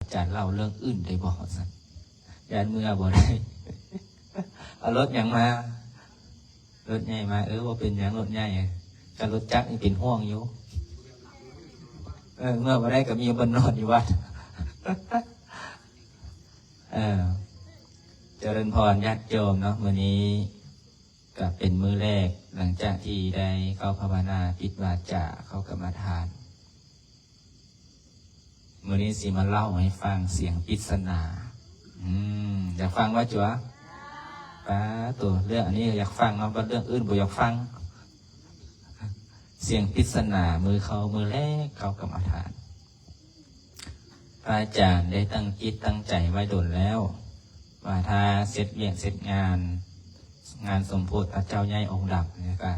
อาจารย์เล่าเรื่องอื่นได้บอกสักยานเมื่อบ่ได้เอารถอย่างมารถใหญ่มาว่าเป็นอย่างรถใหญ่กับรถจักรนี่เป็นห่วงอยู่เมื่อบ่ได้ก็มีบนนอนอยู่วัดเจริญพรญาติโยมเนาะมื้อนี้ก็เป็นมื้อแรกหลังจากที่ได้เข้าภาวนาปิดวาจาเข้ากรรมฐานมื้อนี้สิมาเล่าให้ฟังเสียงปริศนาอยากฟังว่าจั๋วป้าตัวเรื่องอันนี้อยากฟังเนาะว่าเรื่องอื่นบ่อยากฟังเสียงปริศนามือแรกเข้ากรรมฐานพระอาจารย์ได้ตั้งจิตตั้งใจไว้โดนแล้วว่าถ้าเสร็จเวียนเสร็จงานสมโพธิพระเจ้าใหญ่องค์ดำเนี่ยก็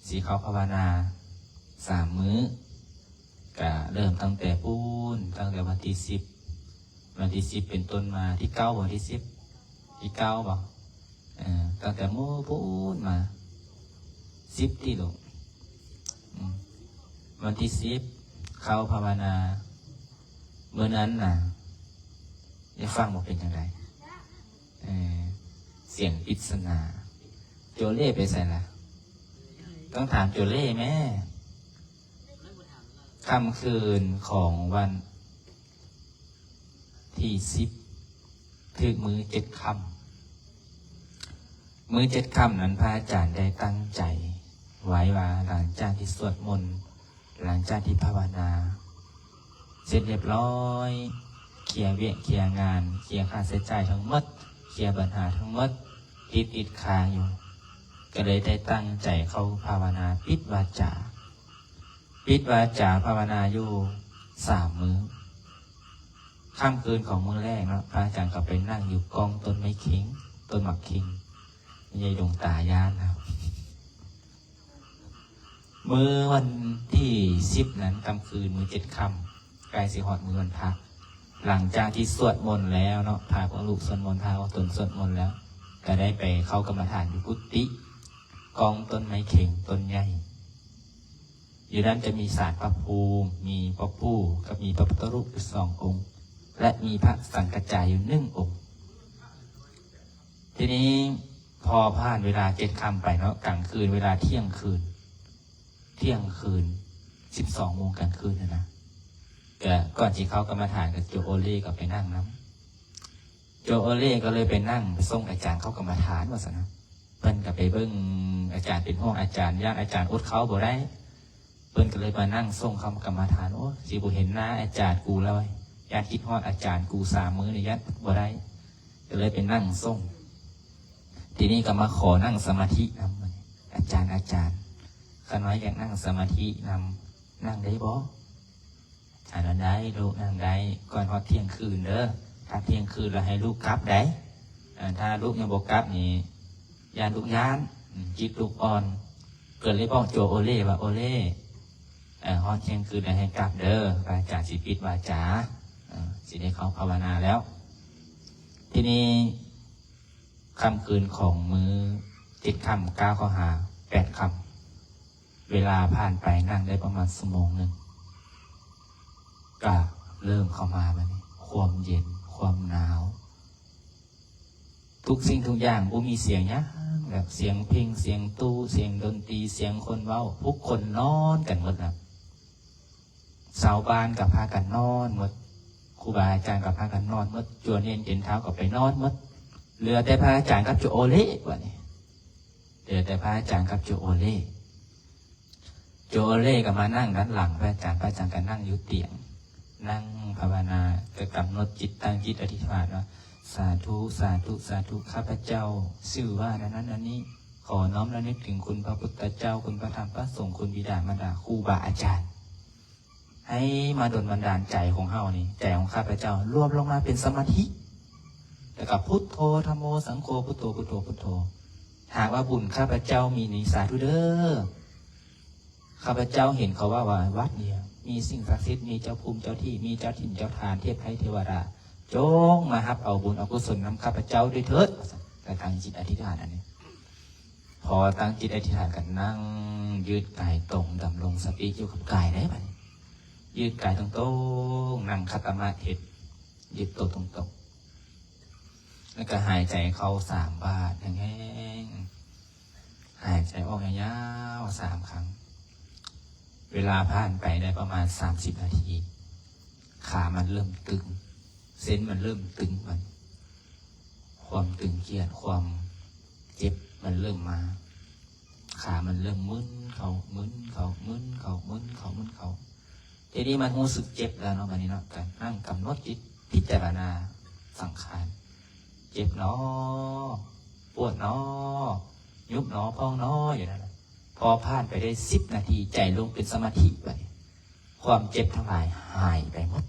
สีเขาภาวนา3 มื้อก็เริ่มตั้งแต่ตั้งแต่วันที่10เป็นต้นมาที่9วันที่10ที่9บอกตั้งแต่มื้อมา10ที่ลงวันที่10เข้าภาวนาเมื่อนั้นน่ะได้ฟังบอกเป็นยังไงเสียงปริศนาโจเล่ไปใส่ละต้องถามโจเล่แม่ค่ำคืนของวันที่10ถึงมื้อ7 ค่ำมื้อ7 ค่ำนั้นพระอาจารย์ได้ตั้งใจไว้ว่าหลังจากที่สวดมนต์หลังจากที่ภาวนาเสร็จเรียบร้อยเคลียร์เวียเคลียร์งานเคลียร์ค่าใช้จ่ายทั้งหมดเคลียร์ปัญหาทั้งหมดติดค้างอยู่ก็เลยได้ตั้งใจเข้าภาวนาปิดวาจาภาวนาอยู่3 มื้อค่ำคืนของมื้อแรกเนาะพระอาจารย์ก็ไปนั่งอยู่กองต้นไม้ขิงต้นหมักขิงยายดวงตายานครับมื้อวันที่10นั้นกลางคืนมื้อ7 ค่ำใกล้สิฮอดมื้อวันพระหลังจากที่สวดมนต์แล้วเนาะพาพวกลูกสวดมนต์พาตนสวดมนต์แล้วก็ได้ไปเข้ากรรมฐานอยู่กุฏิกองต้นไม้เข่งต้นใหญ่อยู่นั้นจะมีศาลพระภูมิมีพระผู้กับมีพระพุทธรูปอยู่2 องค์และมีพระสังฆจายอยู่1 องค์ทีนี้พอผ่านเวลา7 ค่ำไปเนาะกลางคืนเวลาเที่ยงคืน12 โมงกลางคืนนะก่อนที่เขากรรมฐานกับโจโอเล่ก็ไปนั่งน้ำโจโอเล่ก็เลยไปนั่งไปส่งอาจารย์เข้ากรรมฐานว่าสินะเพิ่นก็ไปเบิ้งอาจารย์เป็นห้องอาจารย์ญาติอาจารย์อดเขาบ่ได้เพิ่นก็เลยมานั่งส่งคำกรรมฐานโอ้สิบ่เห็นหน้าอาจารย์กูแล้วญาติคิดฮอดอาจารย์กู3 มื้อนี่ญาติบ่ได้ก็เลยไปนั่งส่งทีนี้ก็มาขอนั่งสมาธินำอาจารย์ข้าน้อยอยากนั่งสมาธินำนั่งได้บ่ได้ลูกนั่งได้ก่อนฮอดเที่ยงคืนเด้อถ้าเที่ยงคืนเราให้ลูกกลับได้ถ้าลูกยังบ่กลับนี่ยานลูกย้านจิตลูกอ่อนเกิดเลยบอกโจโอเล่ว่าโอเล่ฮอดเที่ยงคืนให้กลับเด้ออาจารย์สิปิดวาจาสิได้เขาภาวนาแล้วทีนี้ค่ำคืนของมื้อ7 ค่ำ9 ข้อหา8 ค่ำเวลาผ่านไปนั่งได้ประมาณ1 ชั่วโมงก็เริ่มเข้ามาแบบนี้ความเย็นความหนาวทุกสิ่งทุกอย่างบ่มีเสียงเนี้ยแบบเสียงเพลงเสียงตู้เสียงดนตรีเสียงคนเว้าทุกคนนอนกันหมดนะชาวบ้านกับพากันนอนหมดครูบาอาจารย์กับพากันนอนหมดจวนเย็นเย็นเท้ากับไปนอนหมดเหลือแต่พระอาจารย์กับโจโอเล่วะนี่เหลือแต่พระอาจารย์กับโจโอเล่ก็มานั่งด้านหลังพระอาจารย์ก็นั่งอยู่เตียงนั่งภาวนาก็กำหนดจิตตั้งจิตอธิษฐานว่าสาธุสาธุสาธุข้าพเจ้าชื่อว่านั้นอันนี้ขอน้อมระลึกถึงคุณพระพุทธเจ้าคุณพระธรรมพระสงฆ์คุณบิดามารดาครูบาอาจารย์ให้มาดลบันดาลใจของเฮานี่ใจของข้าพเจ้ารวมลงมาเป็นสมาธิแล้วก็พุทโธธัมโมสังโฆพุทโธพุทโธพุทโธหากว่าบุญข้าพเจ้ามีนิสาธุเด้อข้าพเจ้าเห็นเขาว่าวัดเนี่ยมีสิ่งศักดิ์สิทธิ์มีเจ้าภูมิเจ้าที่มีเจ้าถิ่นเจ้าทานเทพไทยเทวดาจงมาฮับเอาบุญเอากุศลนำข้าพเจ้าด้วยเถิดแต่ตั้งจิตอธิษฐานอันนี้พอตั้งจิตอธิษฐานกันนั่งยืดกายตรงดำรงสติอยู่กับกายได้ไหมยืดกายตรงๆนั่งคัตตมาธิ ยึดตัวตรงๆแล้วก็หายใจเข้า3 บาทแห้งๆหายใจออกยาวๆ3 ครั้งเวลาผ่านไปได้ประมาณ30 นาทีขามันเริ่มตึงเส้นมันเริ่มตึงมันความตึงเครียดความเจ็บมันเริ่มมาขามันเริ่มมึนเขาทีนี้มันรู้สึกเจ็บแล้วเนาะวันนี้เนาะการนั่งกำหนดจิตพิจารณาสังขารเจ็บเนาะปวดเนาะยุบเนาะพองเนาะอยู่นั่นแหละพอผ่านไปได้10 นาทีใจลงเป็นสมาธิไปความเจ็บทั้งหลายหายไปหมด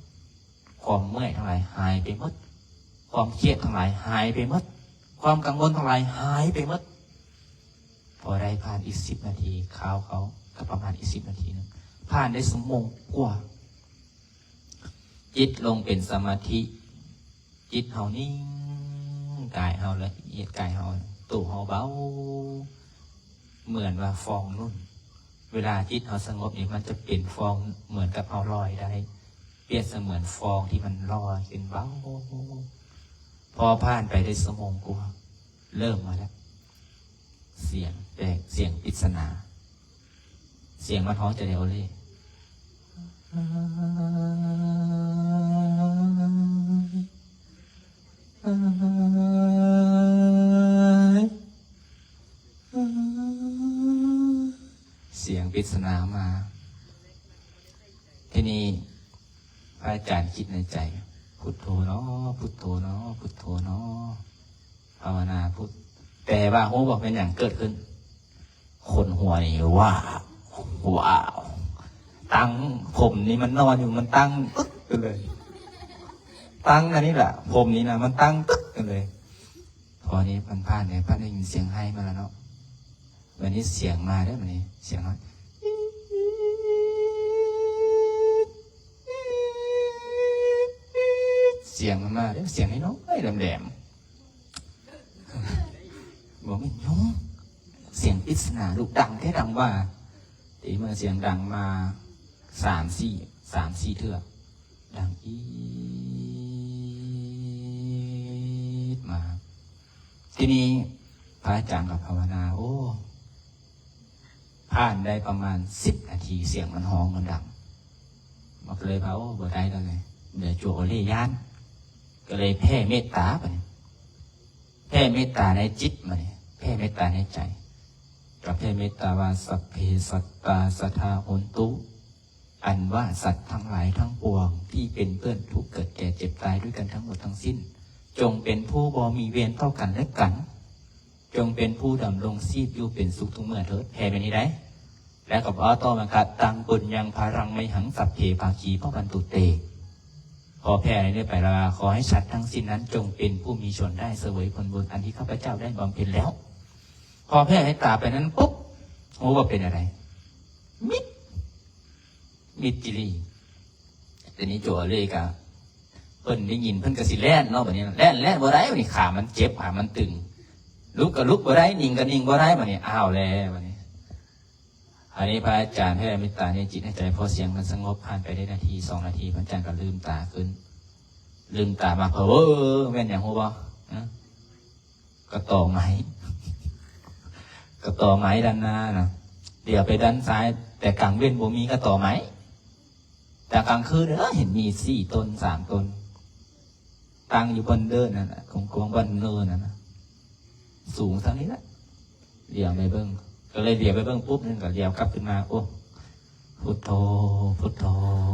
ความเมื่อยทั้งหลายหายไปหมดความเครียดทั้งหลายหายไปหมดความกังวลทั้งหลายหายไปหมดพอได้ผ่านอีก10 นาทีเขาก็ประมาณอีก10 นาทีนึงผ่านได้1 ชั่วโมงกว่าจิตลงเป็นสมาธิจิตเฮานิ่งกายเฮาละเอียดกายเฮาตัวเฮาเบาเหมือนว่าฟองนุ่นเวลาจิตเฮาสงบนี่มันจะเป็นฟองเหมือนกับเฮาลอยได้เปรียบเสมือนฟองที่มันลอยขึ้นเบาพอผ่านไปได้1 ชั่วโมงกว่าเริ่มมาแล้วเสียงแตกเสียงปริศนาเสียงมันฮ้องจะเร็วเลยเสียงปริศนามาทีนี้พระอาจารย์คิดในใจพุทโธเนาะพุทโธเนาะพุทโธเนาะภาวนาพุทแต่ว่าโอ้บอกเป็นอย่างเกิดขึ้นคนหัวนี่ว้าวตั้งผมนี่มันนอนอยู่มันตั้งตึ๊กกันเลยตั้งอันนี้แหละผมนี่นะมันตั้งตึ๊กกันเลยพอนี้พันผ่านเนี่ยพันได้ยินเสียงให้มาแล้วเนาะวันนี้เสียงมาได้วันนี้เสียงน้อยเสียงมันมาได้เสียงให้น้อยแหลมบอกไม่ยุ่งเสียงปริศนาลูกดังแค่ดังว่าทีเมื่อเสียงดังมา3-4เทื่อดังอีดมาทีนี้พระอาจารย์กับภาวนาโอ้ผ่านได้ประมาณ10 นาทีเสียงมันฮ้องมันดังบอกเลยว่าโอ้บ่ได้แล้วเลยเดี๋ยวจั่วเล่ย่านก็เลยแผ่เมตตาไปแผ่เมตตาในจิตมาเนี่ยแผ่เมตตาในใจกับแผ่เมตตาว่าสัพเพสัตตาสัทธาโหนตุอันว่าสัตว์ทั้งหลายทั้งปวงที่เป็นเพื่อนทุกข์เกิดแก่เจ็บตายด้วยกันทั้งหมดทั้งสิ้นจงเป็นผู้บ่มีเวรเท่ากันและกันจงเป็นผู้ดำรงชีพอยู่เป็นสุขทุกเมื่อเถิดแผ่ไปนี้ได้แล้วกับต่อมากัดตังปุญญังภารังไมหังสัพเพภาคีพระบันตุเตขอแผ่ในไปละขอให้สัตว์ทั้งสิ้นนั้นจงเป็นผู้มีชนได้เสวยผลบุญอันที่ข้าพเจ้าได้บำเพ็ญแล้วพอแผ่ให้ตาไปนั้นปุ๊บโอ้ว่าเป็นอะไรมิดจิรีแต่นี้จั่วเลยกะเพิ่นได้ยินเพิ่นกระสิแล่นเนาะแบบนี้แล่นบ่ได้วันนี้ขามันเจ็บขามันตึงลุกก็ลุกบ่ได้นิ่งก็นิ่งบ่ได้แบบนี้อ้าวแล้วแบบนี้อันนี้พระอาจารย์ให้เมตตาในจิตในใจพอเสียงมันสงบผ่านไปได้นาที2 นาทีพระอาจารย์ก็ลืมตาขึ้นลืมตามาเพอแม่นอย่างหัวบ่ก็ต่อไม้ด้านหน้านะเดี๋ยวไปด้านซ้ายแต่กลางเว้นบ่มีก็ต่อไม้แต่กลางคืนเห็นมี4 ต้น 3 ต้นตั้งอยู่บนเดินนั่นแหละกองบนเนินนั่นนะสูงทั้งนี้แหละเดี๋ยวไปเบิ้งก็เลยเดี๋ยวไปเบิ้งปุ๊บนึงก็เดี๋ยวกลับขึ้นมาโอ้พุทโธพุทโธ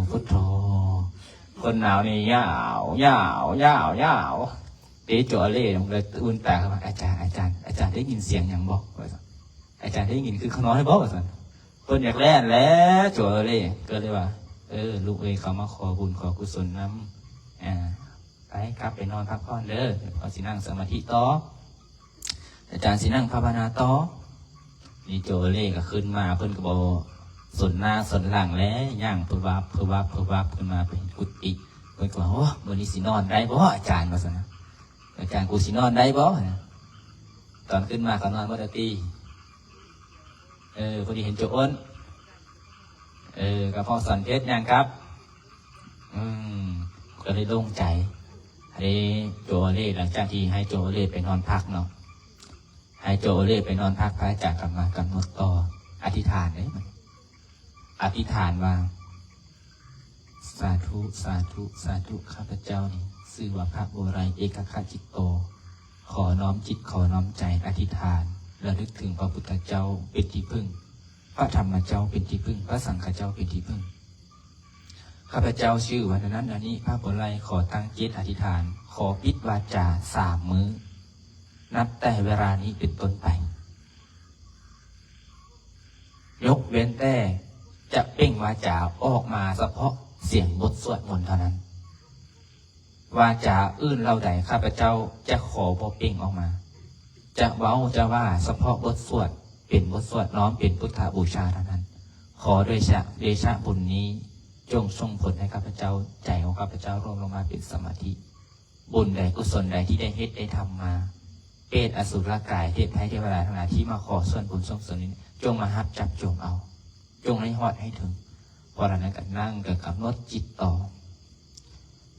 พุทโธคนหนาวนี่ยาวเตะจ่อเล่มันเลยอุ่นตาเข้ามาอาจารย์ได้ยินเสียงอย่างบอกอาจารย์ได้ยินคือเขาน้อยบอกว่าสันคนอยากแล่นแล้วจ่อเล่ก็เลยว่าลูกเขามาขอบุญขอกุศลน้ำไปกลับไปนอนพักผ่อนเด้อพอสินั่งสมาธิต่ออาจารย์สินั่งภาวนาต่อนี่โจเล่ก็ขึ้นมาเพิ่นก็บอกสนหน้าสนหลังแล้วย่างเพื่อวับขึ้นมาเป็นกุฏิเพิ่นก็บอกโอ้มื้อนี้สินอนได้บ่อาจารย์ว่าซั่นนะอาจารย์กูสินอนได้บ่ตอนขึ้นมาเขานอนบ่ได้ตีพอดีเห็นโจอ้นกับพ่อสอนเพชรยังครับก็เลยโล่งใจ อันนี้โจโอเล่หลังจากที่ให้โจโอเล่ไปนอนพักเนาะให้โจโอเล่ไปนอนพักพระอาจารย์กลับมากำหนดต่ออธิษฐานเลยมันอธิษฐานว่าสาธุสาธุสาธุข้าพเจ้านี่ชื่อว่าพระโบราณเอกคจิตโตขอน้อมจิตขอน้อมใจอธิษฐานระลึกถึงพระพุทธเจ้าเป็นที่พึ่งพระธรรมเจ้าเป็นที่พึ่งพระสังฆเจ้าเป็นที่พึ่งข้าพเจ้าชื่อวันนั้นอันนี้พระโบราณขอตั้งจิตอธิษฐานขอปิดวาจา3 มื้อนับแต่เวลานี้เป็นต้นไปยกเว้นแต่จะเปล่งวาจาออกมาเฉพาะเสียงบทสวดมนต์เท่านั้นวาจาอื่นเราใดข้าพเจ้าจะขอบ่เปล่งออกมาจะเว้าจะว่าเฉพาะบทสวดเป็นบทสวดน้อมเป็นพุทธบูชาเท่านั้นขอเดชะบุญนี้จงส่งผลให้ข้าพเจ้าใจของข้าพเจ้ารวมลงมาเป็นสมาธิบุญใดกุศลใดที่ได้เฮ็ดได้ทำมาเปรตอสุรกายเทพไทยเทวดาทั้งหลายที่มาขอส่วนบุญส่วนกุศลนี้จงมาหับจับจงเอาจงให้ฮอดให้ถึงพอหลังนั้นก็นั่งกับกำหนดจิตต่อ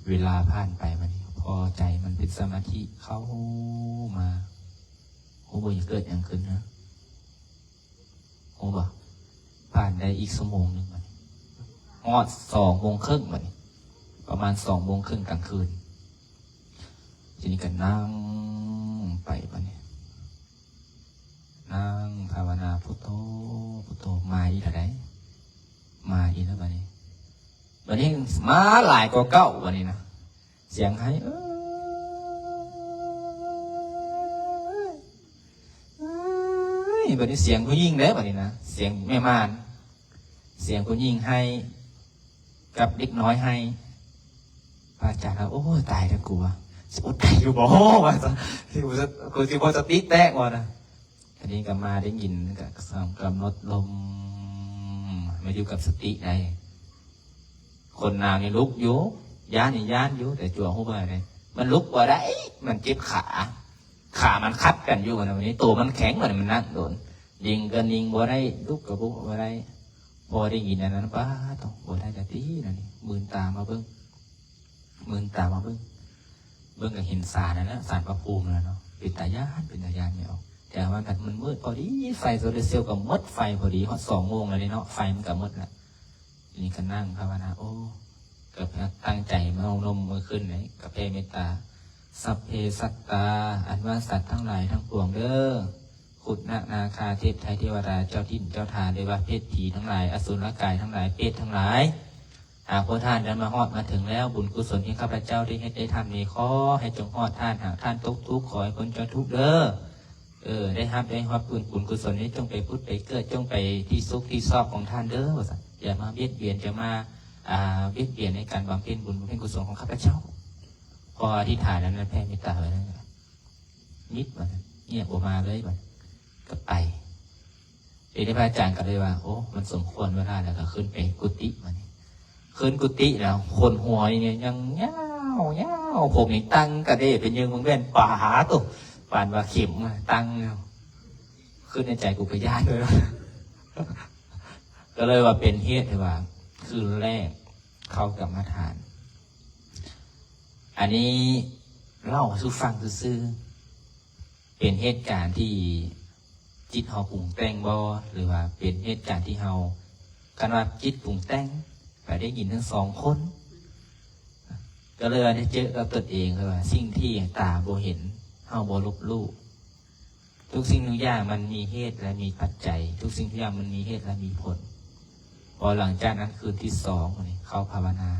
เวลาผ่านไปมันพอใจมันเป็นสมาธิเข้ามาโอ้โหจะเกิดอย่างขึ้นนะโอ้บ่ผ่านได้อีก1 ชั่วโมงมันฮอด2 โมงครึ่งมันประมาณ2 โมงครึ่งกลางคืนทีนี้ก็นั่งไปมันนั่งภาวนาพุทโธพุทโธมาอีกแล้วได้มาอีกแล้ววันนี้มาหลายกว่าเก้าวันนี้นะเสียงให้วันนี้เสียงผู้หญิงเด้อวันนี้นะเสียงแม่ม่านเสียงผู้หญิงให้กับเด็กน้อยให้พระอาจารย์โอ้ตายแล้วกูวะสุดตายอยู่บ่ว่ากูจะพอจะติ๊กแตกว่ะนะทีนี้ก็มาได้ยินกับกำหนดลมมาอยู่กับสติได้คนนาวนี่ลุกอยู่ย่านนี่ย่านอยู่แต่จั่วหัวไปเลยมันลุกว่าได้มันเจ็บขามันคัดกันอยู่นะวันนี้ตัวมันแข็งมันนั่งโดนยิงกันยิงบ่ได้ลุกกับบุบ่ได้พอได้ยินอันนั้นป้าต้องบ่ได้จะตีนั่นนี่มืนตามาเบิ้งก็เห็นสารนั่นแหละสารพระภูมิแล้วเนาะเป็นตาย่านเนี่ยเอาแต่ว่ามันมืดพอดีไฟโซลาร์เซลล์กับมดไฟพอดีฮอด2 โมงเลยเนาะไฟมันกับมดแหละทีนี้ก็นั่งภาวนาโอ้กับตั้งใจมาเอานมมือขึ้นไหนกับเมตตาสัพเพสัตตาอันว่าสัตว์ทั้งหลายทั้งปวงเด้อขุดนาคาเทพไทยเทวดาเจ้าทิ่นเจ้าทานเดวะเพศผีทั้งหลายอสุรกายทั้งหลายเปรตทั้งหลายหากพระท่านได้มาฮอดมาถึงแล้วบุญกุศลที่ข้าพเจ้าได้เฮ็ดได้ทำนี้ขอให้จงฮอดท่านหากท่านตกทุกข์ขอให้พ้นจากทุกข์เด้อได้ฮอดบุญกุศลนี้จงไปพุทธไปเกิดจงไปที่สุขที่ชอบของท่านเด้ออย่ามาเบียดเบียนจะมาเบียดเบียนในการบำเพ็ญบุญบำเพ็ญกุศลของข้าพเจ้าพออธิษฐานนั้นแผ่เมตตาไว้นั่นนิดมันเงียบออกมาเลยมันก็ไปพระอาจารย์ก็เลยว่าโอ้มันสมควรเวลาแล้วก็ขึ้นไปกุฏิมันขึ้นกุฏิแล้วคนหัวเนี่ยยังเงาผมนี่ตั้งกระเดเป็นยังมึงเป็นป่าตุ๊ปานว่าเข็มตั้งขึ้นในใจกูไปย่านเลยก็เลยว่าเป็นเหตุว่าคืนแรกเข้ากรรมฐานอันนี้เล่าสู่ฟังซื่อเป็นเหตุการณ์ที่จิตเฮาปรุงแต่งบ่หรือว่าเป็นเหตุการณ์ที่เฮาการว่าจิตปรุงแต่งไปได้ยินทั้ง2 คนก็เลยได้เจอกับตนเองเลยว่าสิ่งที่ตาบ่เห็นเฮาบ่ลบลู่ทุกสิ่งทุกอย่างมันมีเหตุและมีปัจจัยทุกสิ่งทุกอย่างมันมีเหตุและมีผลพอหลังจากนั้นคืนที่2นี่เข้าภาวนา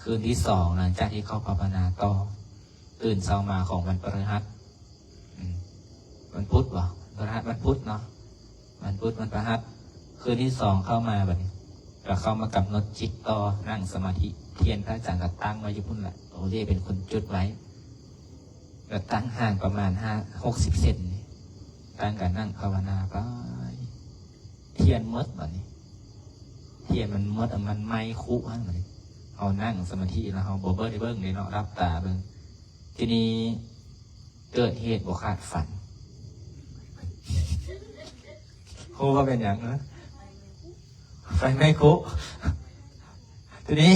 คืนที่2หลังจากที่เข้าภาวนาต่อตื่นเช้ามาของวันพฤหัสวันพุธวะพฤหัสวันพุธเนาะวันพุธวันพฤหัสคืนที่2เข้ามาแบบนี้ก็เข้ามากำหนดจิตต่อนั่งสมาธิเทียนพระอาจารย์ก็ตั้งไว้อยู่พุ่นแหละโอเล่เป็นคนจุดไว้ก็ตั้งห่างประมาณ60 เซนตั้งกันนั่งภาวนาไปเทียนมดแบบนี้เทียนมันมดมันไม่คุฮะแบบนี้เอานั่งสมาธิแล้วเอาโบเบิ้ลเลยเนาะรับตาเบิ้งทีนี้เกิดเหตุบ่คาดฝันโคว่าเป็นอย่างนะไฟไม่คุทีนี้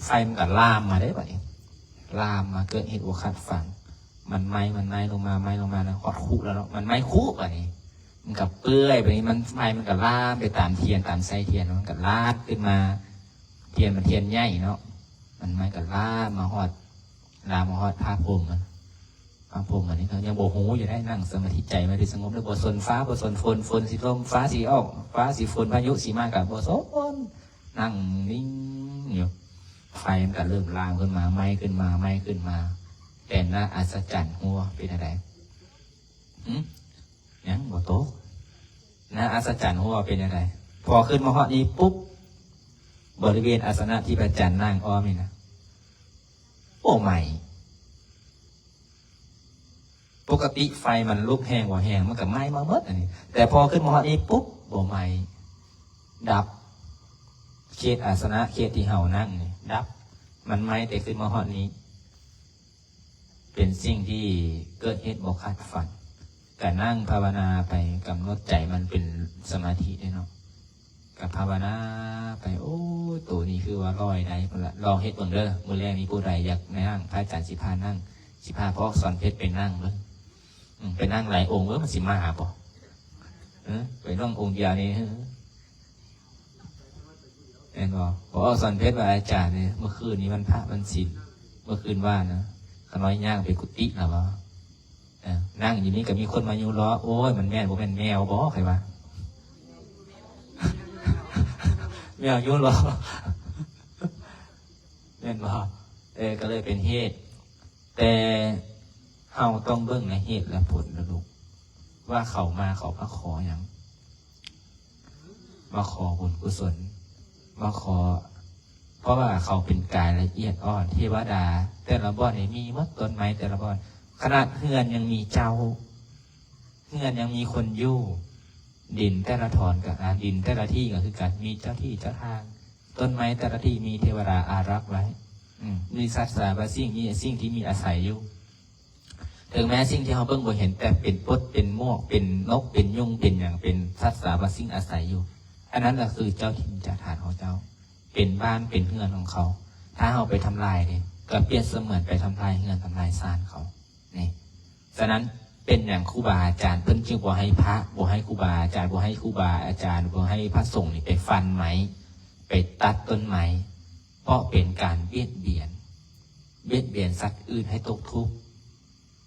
ไฟมันก็ลามมาได้ป่ะ ลามมาเกิดเหตุบ่คาดฝันมันไหม้ลงมาแล้วฮอดคุแล้วเนาะมันไหม้คุอันนี้มันกับเปื่อยไปนี้มันไฟมันก็ลามไปตามเทียนตามไส้เทียนมันก็ลาดขึ้นมาเทียนมันเทียนใหญ่เนาะมันไหม้ก็ลามมาฮอดผ้าพรมมันผ้าพรมอันนี้เขายังโบหูอยู่ได้นั่งสมาธิใจมาดีสงบแล้วบ่สนฟ้าบ่สนฝนสิลมฟ้าสีออกฟ้าสีฝนพายุสีมากับบ่สนนั่งนิ่งอยู่ไฟมันก็เริ่มลามขึ้นมาไหม้ขึ้นมาแต่น่าอัศจรรย์หัวเป็นอะไรยังบ่โตน่าอัศจรรย์หัวเป็นอะไรพอขึ้นมาฮอดนี้ปุ๊บบริเวณอาสนะที่พระจันทร์นั่งอ้อมนี่นะโอ้ใหม่ปกติไฟมันลุกแห้งว่าแห้งมันก็ไหม้มาหมดอันนี้แต่พอขึ้นมาฮอดนี้ปุ๊บบ่ใหม่ดับเขตอาสนะเขตที่เฮานั่งนี่ดับมันไหม้แต่ขึ้นมาฮอดนี้เป็นสิ่งที่เกิดเหตุบ่คาดฝันการนั่งภาวนาไปกำหนดใจมันเป็นสมาธิได้เนาะกับภาวนาไปโอ้ตัวนี้คือว่าลอยได้พุ่นละลองเฮ็ดเบิ่งเด้อมื้อแรกนี้ผู้ใดอยากนั่งพระอาจารย์สิพานั่งสิพาพ่อสอนเพชรไปนั่งเบิ่งไปนั่งหลายองค์เบิ่งมันสิมาบ่ไปนั่งองค์เดียวนี่เห็นบ่พอสอนเพชรว่าอาจารย์เนี่ยเมื่อคืนนี้วันพระวันศีลเมื่อคืนว่านะขน้อยย่างไปกุฏิแล้วบ่นั่งอยู่นี่ก็มีคนมายุล้อโอ้ยมันแม่นบ่แม่นแมวบ่ใครว่าแมวยุล้อแม่นบ่ก็เลยเป็นเหตุแต่เฮาต้องเบิ่งในเหตุและผลนะลูกว่าเขามาขอหยังมาขอบุญกุศลมาขอเพราะว่าเขาเป็นกายละเอียดอ่อนเทวดาแต่ละบ่อนนี่มีมดต้นไม้แต่ละบ่อนขนาดเฮือนยังมีเจ้าเฮือนยังมีคนอยู่ดินแต่ละถอนกับดินแต่ละที่ก็คือการมีเจ้าที่เจ้าทางต้นไม้แต่ละที่มีเทวดาอารักษ์ไว้มีสัตว์สาบสิ่งนี้สิ่งที่มีอาศัยอยู่ถึงแม้สิ่งที่เขาเบิ่งบ่เห็นแต่เป็นปดเป็นมวกเป็นนกเป็นยุงเป็นอย่างเป็นสัตว์สาบสิ่งอาศัยอยู่อันนั้นแหละคือเจ้าถิ่นเจ้าทานของเจ้าเป็นบ้านเป็นเฮือนของเขาถ้าเอาไปทำลายเนี่ยก็เปรียบเสมือนไปทำลายเฮือนทำลายศาลเขานี่ฉะนั้นเป็นอย่างครูบาอาจารย์เพิ่นจึงบ่ให้พระบ่ให้ครูบาอาจารย์บ่ให้ครูบาอาจารย์บ่ให้พระสงฆ์นี่ไปฟันไม้ไปตัดต้นไม้เพราะเป็นการเบียดเบียนสัตว์อื่นให้ตกทุกข์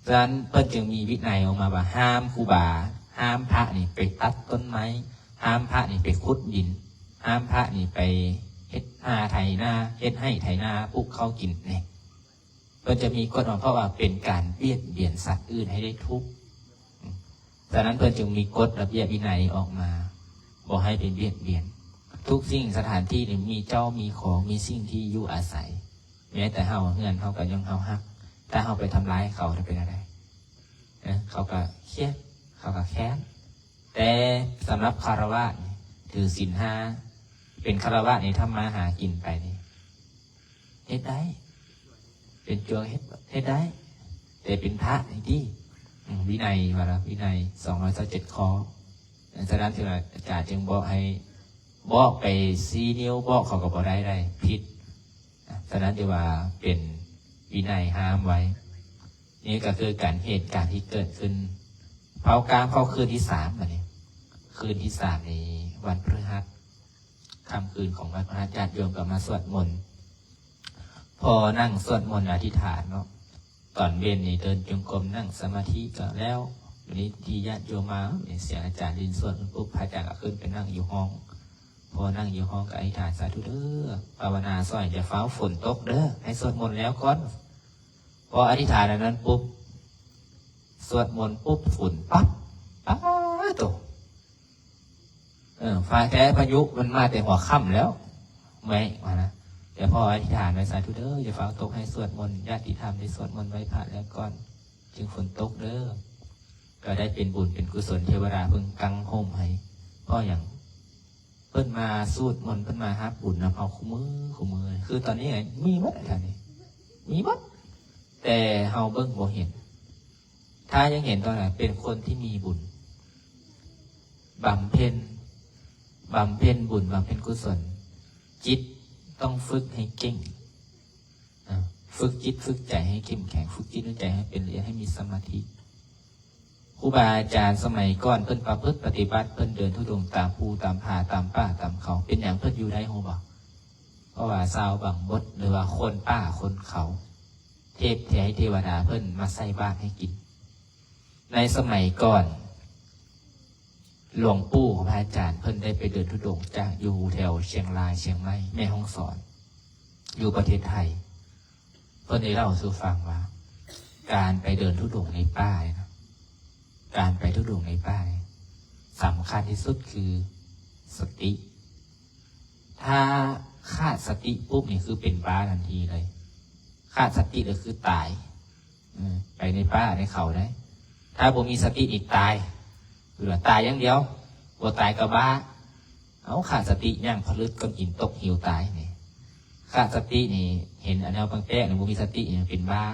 ฉะนั้นเพิ่นจึงมีวินัยออกมาว่าห้ามครูบาห้ามพระนี่ไปตัดต้นไม้ห้ามพระนี่ไปขุดดินห้ามพระนี่ไปเฮ็ดนาไถนาเฮ็ดให้ไถนาปลูกข้าวกินเนี่ยก็จะมีกฎเพราะว่าเป็นการเบียดเบียนสัตว์อื่นให้ได้ทุกข์ฉะนั้นเพิ่นจึงมีกฎระเบียบวินัยออกมาบอกให้เป็นเบียดเบียนทุกสิ่งสถานที่นี่มีเจ้ามีของมีสิ่งที่อยู่อาศัยแม้แต่เฮาเฮือนเฮาก็ยังเฮาฮักถ้าเฮาไปทำร้ายเขาจะเป็นอะไรเขาก็เครียดเขาก็แค้นแต่สำหรับคฤหัสถ์ถือศีล 5เป็นคฤหัสถ์นี่ทำมาหากินไปนี่เฮ็ดได้เป็นโจรเฮ็ดได้แต่เป็นพระที่วินัยว่าละวินัย227ข้อฉะนั้นที่อาจารย์จึงบอกให้บอกไป4 นิ้วบอกเขาก็บ่ได้ผิดฉะนั้นที่ว่าเป็นวินัยห้ามไว้นี่ก็คือการเหตุการณ์ที่เกิดขึ้นเผากามเข้าคืนที่3มาเนี่ยคืนที่3ในวันพฤหัสค่ำคืนของวันพฤหัสญาติโยมก็มาสวดมนต์พอนั่งสวดมนต์อธิษฐานเนาะตอนเย็นนี่เดินจงกรมนั่งสมาธิก็แล้ววันนี้ที่ญาติโยมมาเสียงอาจารย์ดินสวดปุ๊บพระอาจารย์ก็ขึ้นไปนั่งอยู่ห้องพอนั่งอยู่ห้องก็อธิษฐานสาธุเด้อภาวนาสอยอย่าฟ้าฝนตกเด้อให้สวดมนต์แล้วก่อนพออธิษฐานนั้นปุ๊บสวดมนต์ปุ๊บฝนปั๊บตกฟ้าแท้พายุมันมาแต่หัวค่ำแล้วไม่มานะแต่พออธิษฐานไว้สาธุเด้ออย่าฟ้าตกให้สวดมนต์ญาติธรรมได้สวดมนต์ไว้ผ่านแล้วก่อนจึงฝนตกเด้อก็ได้เป็นบุญเป็นกุศลเทวดาเพิ่งกังห่มให้เพราะอย่างเพิ่นมาสูดมนต์เพิ่นมาฮับบุญนะเอาคู่มือคือตอนนี้มีวัดอะไรนี่มีวัดแต่เฮาเบิ่งบ่เห็นถ้ายังเห็นตอนไหนเป็นคนที่มีบุญบำเพ็ญบุญบำเพ็ญกุศลจิตต้องฝึกให้เก่ง ฝึกจิตฝึกใจให้เข้มแข็งฝึกจิตฝึกใจให้เป็นละเอียดให้มีสมาธิครูบาอาจารย์สมัยก่อนเพิ่นประพฤติปฏิบัติเพิ่นเดินธุดงค์ตามภูตามผาตามป่าตามเขาเป็นอย่างเพิ่นอยู่ได้โหบ่เพราะว่าชาวบางบดหรือว่าคนป่าคนเขาเทพเทวดาเพิ่นมาใส่บาตรให้กินในสมัยก่อนหลวงปู่ของพระอาจารย์เพิ่นได้ไปเดินธุดงค์จากอยู่แถวเชียงรายเชียงใหม่แม่ฮ่องสอนอยู่ประเทศไทยเพิ่นได้เล่าสู่ฟังว่าการไปเดินธุดงค์ในป่านะการไปธุดงค์ในป่าสำคัญที่สุดคือสติถ้าขาดสติปุ๊บนี่คือเป็นบ้าทันทีเลยขาดสติก็คือตายไปในป่าในเขาได้ถ้าผมมีสติอีกตายหรือตายอย่างเดียวบ่ตายก็บ้าเอาขาดสติย่างพลึกก้อนหินตกหิวตายนี่ขาดสตินี่เห็นอันแนวบางแป้งนี่บ่มีสตินี่เป็นบ้า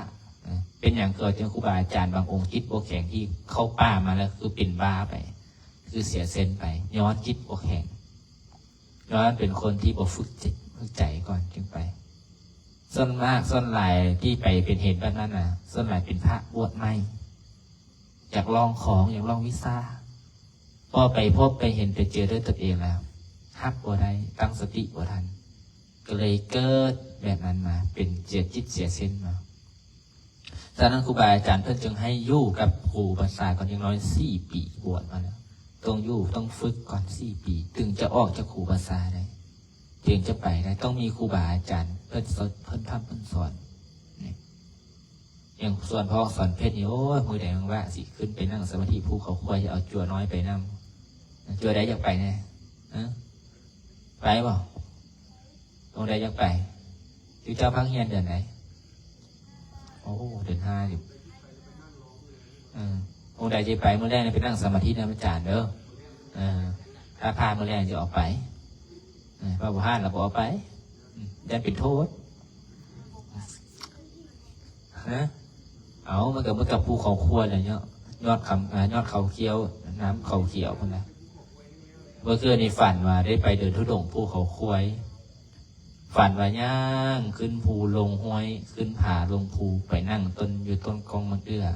เป็นอย่างเกิดจากครูบาอาจารย์บางองค์จิตโบแข็งที่เข้าป่ามาแล้วคือเป็นบ้าไปคือเสียเซนไปย้อนจิตโบแข็งย้อนเป็นคนที่บ่ฝึกจิตฝึกใจก่อนจึงไปส่วนมากส่วนหลายที่ไปเป็นเหตุแบบนั้นนะส่วนหลายเป็นพระบวชใหม่อยากลองของอยากลองวิชาพอไปพบไปเห็นไปเจอด้วยตัวเองแล้วฮับบ่ได้ตั้งสติบ่ทันก็เลยเกิดแบบนั้นมาเป็นเจียจิตเสียเส้นมาจากนั้นครูบาอาจารย์เพิ่นจึงให้อยู่กับครูภาษาก่อนอย่างน้อย4 ปีบวชมาแล้วต้องอยู่ต้องฝึกก่อน4 ปีถึงจะออกจากครูภาษาได้ถึงจะไปได้ต้องมีครูบาอาจารย์เพิ่นสอนเพิ่นทำเพิ่นสอนอย่างส่วนพ่อสอนเพชรนี่โอ้ยมือแดงว่าสิขึ้นไปนั่งสมาธิภูเขาควายจะเอาจั่วน้อยไปนั่งจั่วได้อยากไปแน่ไปบ่ตรงใดอยากไปอยู่เจ้าพักเฮียนเดือนไหนโอ้เดือน5อยู่องค์ใดจะไปเมื่อแรกไปนั่งสมาธินะอาจารย์เด้อถ้าพาเมื่อแรกจะออกไปพระบุหารเราบอกไปยันเป็นโทษนะเอามันกับภูเขาควรอะไรเงี้ยยอดเขาเขียวน้ำเขาเขียวพวกนั้นเมื่อคืนในฝันว่าได้ไปเดินธุดงค์ภูเขาควายฝันว่าย่างขึ้นภูลงห้วยขึ้นผาลงภูไปนั่งต้นอยู่ต้นกองมะเดื่อ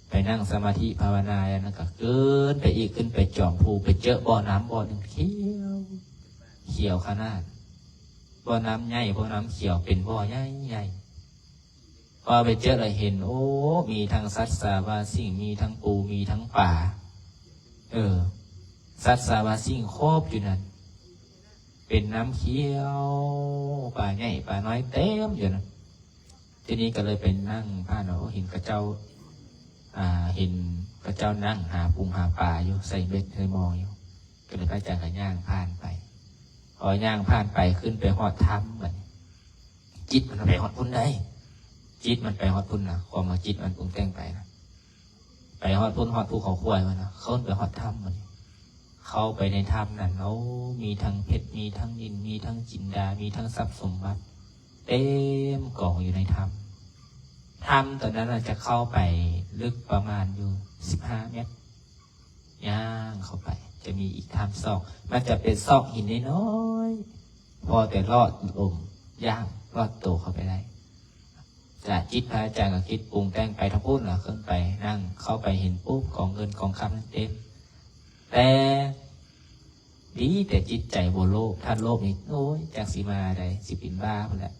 ไปนั่งสมาธิภาวนาแล้วก็เกินไปอีกขึ้นไปจอมภูไปเจอบ่อน้ำบ่อหนึ่งเขียวขนาดบ่อน้ำใหญ่บ่อน้ำเขียวเป็นบ่อใหญ่พอไปเจอเลยเห็นโอ้มีทั้งสัตว์สาวาสิ่งมีทั้งปูมีทั้งป่าสัตว์สาวาสิ่งครอบอยู่นั่นเป็นน้ำเขียวป่าใหญ่ป่าน้อยเต็มอยู่นั่นทีนี้ก็เลยเป็นนั่งผ่านเห็นกระเจ้าเห็นกระเจ้านั่งหาปูหาป่าอยู่ใส่เบ็ดเคยมองอยู่ก็เลยพระอาจารย์ก็ย่างผ่านไปพอย่างผ่านไปขึ้นไปหอดถ้ำเหมือนจิตมันไปหอดพุ่นได้จิตมันไปฮอดพุ่นนะความมาจิตมันปรุงแต่งไปนะไปฮอดพุ่นฮอดภูเขาควายมันนะเข้าไปฮอดถ้ำมันเข้าไปในถ้ำนั่นแล้วมีทั้งเพชรมีทั้งนิลมีทั้งจินดามีทั้งทรัพย์สมบัติเต็มกองอยู่ในถ้ำตอนนั้นจะเข้าไปลึกประมาณอยู่15 เมตรย่างเข้าไปจะมีอีกถ้ำซอกมันจะเป็นซอกหินน้อยพอแต่รอดลมย่างรอดโตเข้าไปได้จากจิตพระอาจารย์กับคิดปรุงแต่งไปทั้งพูดเหรอขึ้นไปนั่งเข้าไปเห็นปุ๊บของเงินของคำนั้นเต็มแต่ดีแต่จิตใจโบโลภท่านโลภนี่โอ้ยจากสีมาใดสิปินบ้าไปแล้ว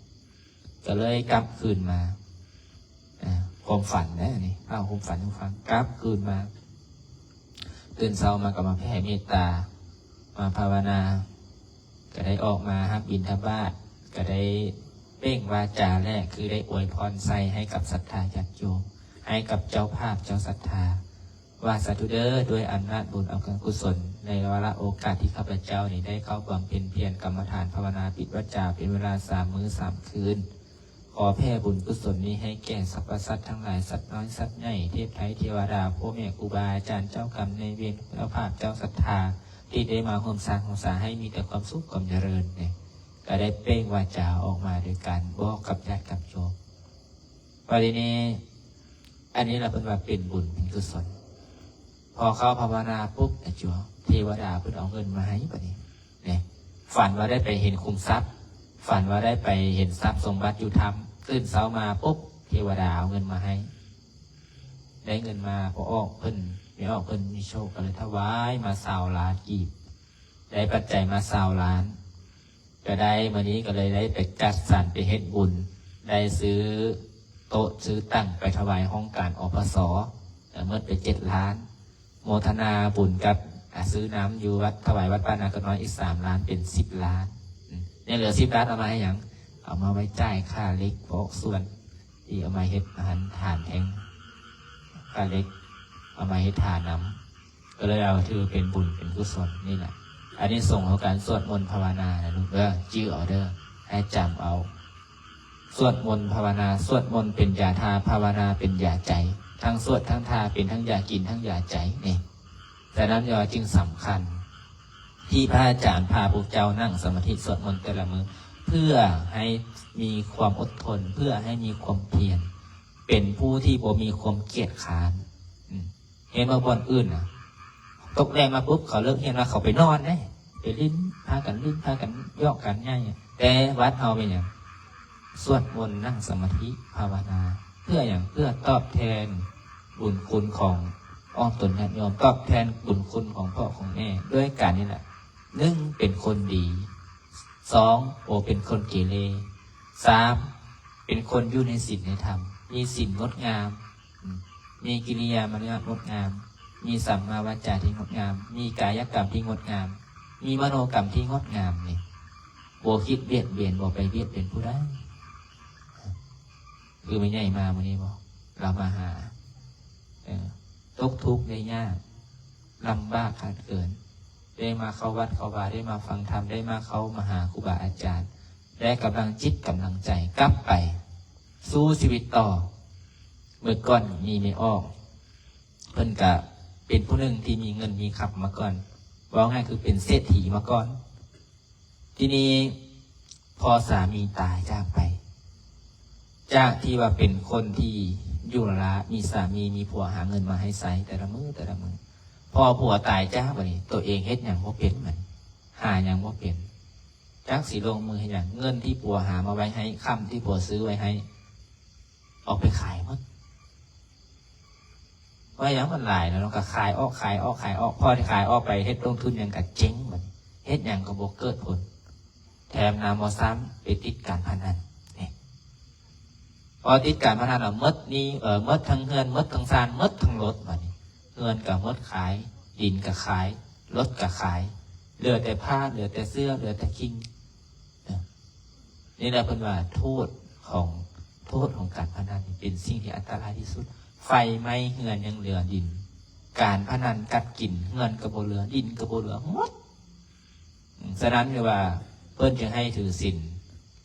ก็เลยกลับคืนมาความฝันนะนี่ความฝันทุกฟังกลับคืนมาตื่นเช้ามาก็มาแผ่เมตตามาภาวนาก็ได้ออกมาฮับบิณฑบาตก็ได้เป้งวาจาแรกคือได้อวยพรใส่ให้กับศรัทธาญาติโยมให้กับเจ้าภาพเจ้าศรัทธาว่าสาธุเด้อด้วยอำนาจบุญอำนาจกุศลในวาระโอกาสที่ข้าพเจ้านี่ได้เข้าบำเพ็ญเพียรกรรมฐานภาวนาปิดวาจาเป็นเวลา3 มื้อ 3 คืนขอแผ่บุญกุศลนี้ให้แก่สรรพสัตว์ทั้งหลายสัตว์น้อยสัตว์ใหญ่เทพไทยเทวดาพ่อแม่ครูบาอาจารย์เจ้ากรรมนายเวรเจ้าภาพเจ้าศรัทธาที่ได้มาร่วมสร้างของสาให้มีแต่ความสุขความเจริญเนี่ยก็ได้เป้งวาจาออกมาโดยการบอกกับญาติกับโยมประเด็นนี้อันนี้เราเป็นว่าเป็นบุญเป็นกุศลพอเขาภาวนาปุ๊บไอ้จัวเทวดาเพิ่นเอาเงินมาให้ประเดี๋ยวเนี่ยฝันว่าได้ไปเห็นคุ้มทรัพย์ฝันว่าได้ไปเห็นทรัพย์สมบัติอยู่ธรรม ตื่นเช้ามาปุ๊บเทวดาเอาเงินมาให้ได้เงินมาพอออกเพิ่นไม่ออกเพิ่นมีโชคก็เลยถวายมา20 ล้านกีบได้ปัจจัยมา20 ล้านก็ได้วันนี้ก็เลยได้ไปจัดสรรไปเฮ็ดบุญได้ซื้อโต๊ะซื้อตั้งไปถวายห้องการอปส.เมื่อไป7 ล้านโมทนาบุญกับซื้อน้ำอยู่วัดถวายวัดป้านาก็น้อยอีก3 ล้านเป็น10 ล้านเนี่ยเหลือ10 ล้านเอามาให้หยังเอามาไว้จ่ายค่าเล็กพวกส่วนที่เอามาเฮ็ดอาหารทานแทงค่าเล็กเอามาเฮ็ดทานน้ำก็เลยเอาถือเป็นบุญเป็นกุศลนี่แหละอันนี้ส่งของการสวดมนต์ภาวนานะลูกจื้อเอาเด้อให้จำเอาสวดมนต์ภาวนาสวดมนต์เป็นยาทาภาวนาเป็นยาใจทั้งสวดทั้งทาเป็นทั้งยากินทั้งยาใจนี่แต่นั้นยอจึงสำคัญที่พระอาจารย์พาพวกเจ้านั่งสมาธิสวดมนต์แต่ละมือเพื่อให้มีความอดทนเพื่อให้มีความเพียรเป็นผู้ที่บ่มีความเกียจคร้านเห็นมาบนอื่นตกแรงมาปุ๊บเขาเลิกเห็นว่าเขาไปนอนได้ไปลิ้นพากันลิ้นพากันยอกกันง่ายแต่วัดเอาเป็นอย่างสวดมนต์นั่งสมาธิภาวนาเพื่ออย่างเพื่อตอบแทนบุญคุณของอ้อมตนญาติโยมตอบแทนบุญคุณของพ่อของแม่ด้วยการนี่แหละ1เป็นคนดี2เป็นคนเกเร3เป็นคนอยู่ในศีลในธรรมมีศีลงดงามมีกิริยามารยาทงดงามมีสัมมาวาจาที่งดงามมีกายกรรมที่งดงามมีมโนกรรมที่งดงามนี่บ่คิดเบียดเบียนบ่ไปเบียดเบียนผู้ใดคือไม่ใหญ่มาวันนี้บอกเรามาหาตกทุกข์ได้ยากลำบากขาดเกินได้มาเข้าวัดเข้าวาได้มาฟังธรรมได้มาเข้ามาหาครูบาอาจารย์ได้กำลังจิตกำลังใจกลับไปสู้ชีวิตต่อเมื่อก่อนมีไม่ออกเพิ่นกะเป็นผู้หนึ่งที่มีเงินมีขับมาก่อนว่าง่ายคือเป็นเศรษฐีมาก่อนทีนี้พอสามีตายจากไปจากที่ว่าเป็นคนที่อยู่ละมีสามีมีผัวหาเงินมาให้ใช้แต่ละมือพอผัวตายจากไปตัวเองเฮ็ดอย่างว่าเป็นเหมือนหาอย่างว่าเป็นจากสีลงมือให้อย่างเงินที่ผัวหามาไว้ให้ค่ำที่ผัวซื้อไว้ให้ออกไปขายมั้งว่าอย่างมันหลายแล้วเราก็ขายออกพอที่ขายออกไปเฮ็ดลงทุนอย่างกับเจ๊งเหมือนเฮ็ดอย่างกับโบเกิดผลแถมนามอซ้ำไปติดการพนันพอติดการพนันเอามดนี้มดทั้งเงินมดทั้งซานมดทั้งรถมานี่เงินกับมดขายดินกับขายรถกับขายเหลือแต่ผ้าเหลือแต่เสื้อเหลือแต่คิงนี่แหละเป็นว่าโทษของการพนันเป็นสิ่งที่อันตรายที่สุดไฟไหม้เงินยังเหลือดินการพนันกัดกินเงินกระโบเหลือดินกระโบเหลือหมดฉะนั้นคือว่าเพิ่นจึงให้ถือศีล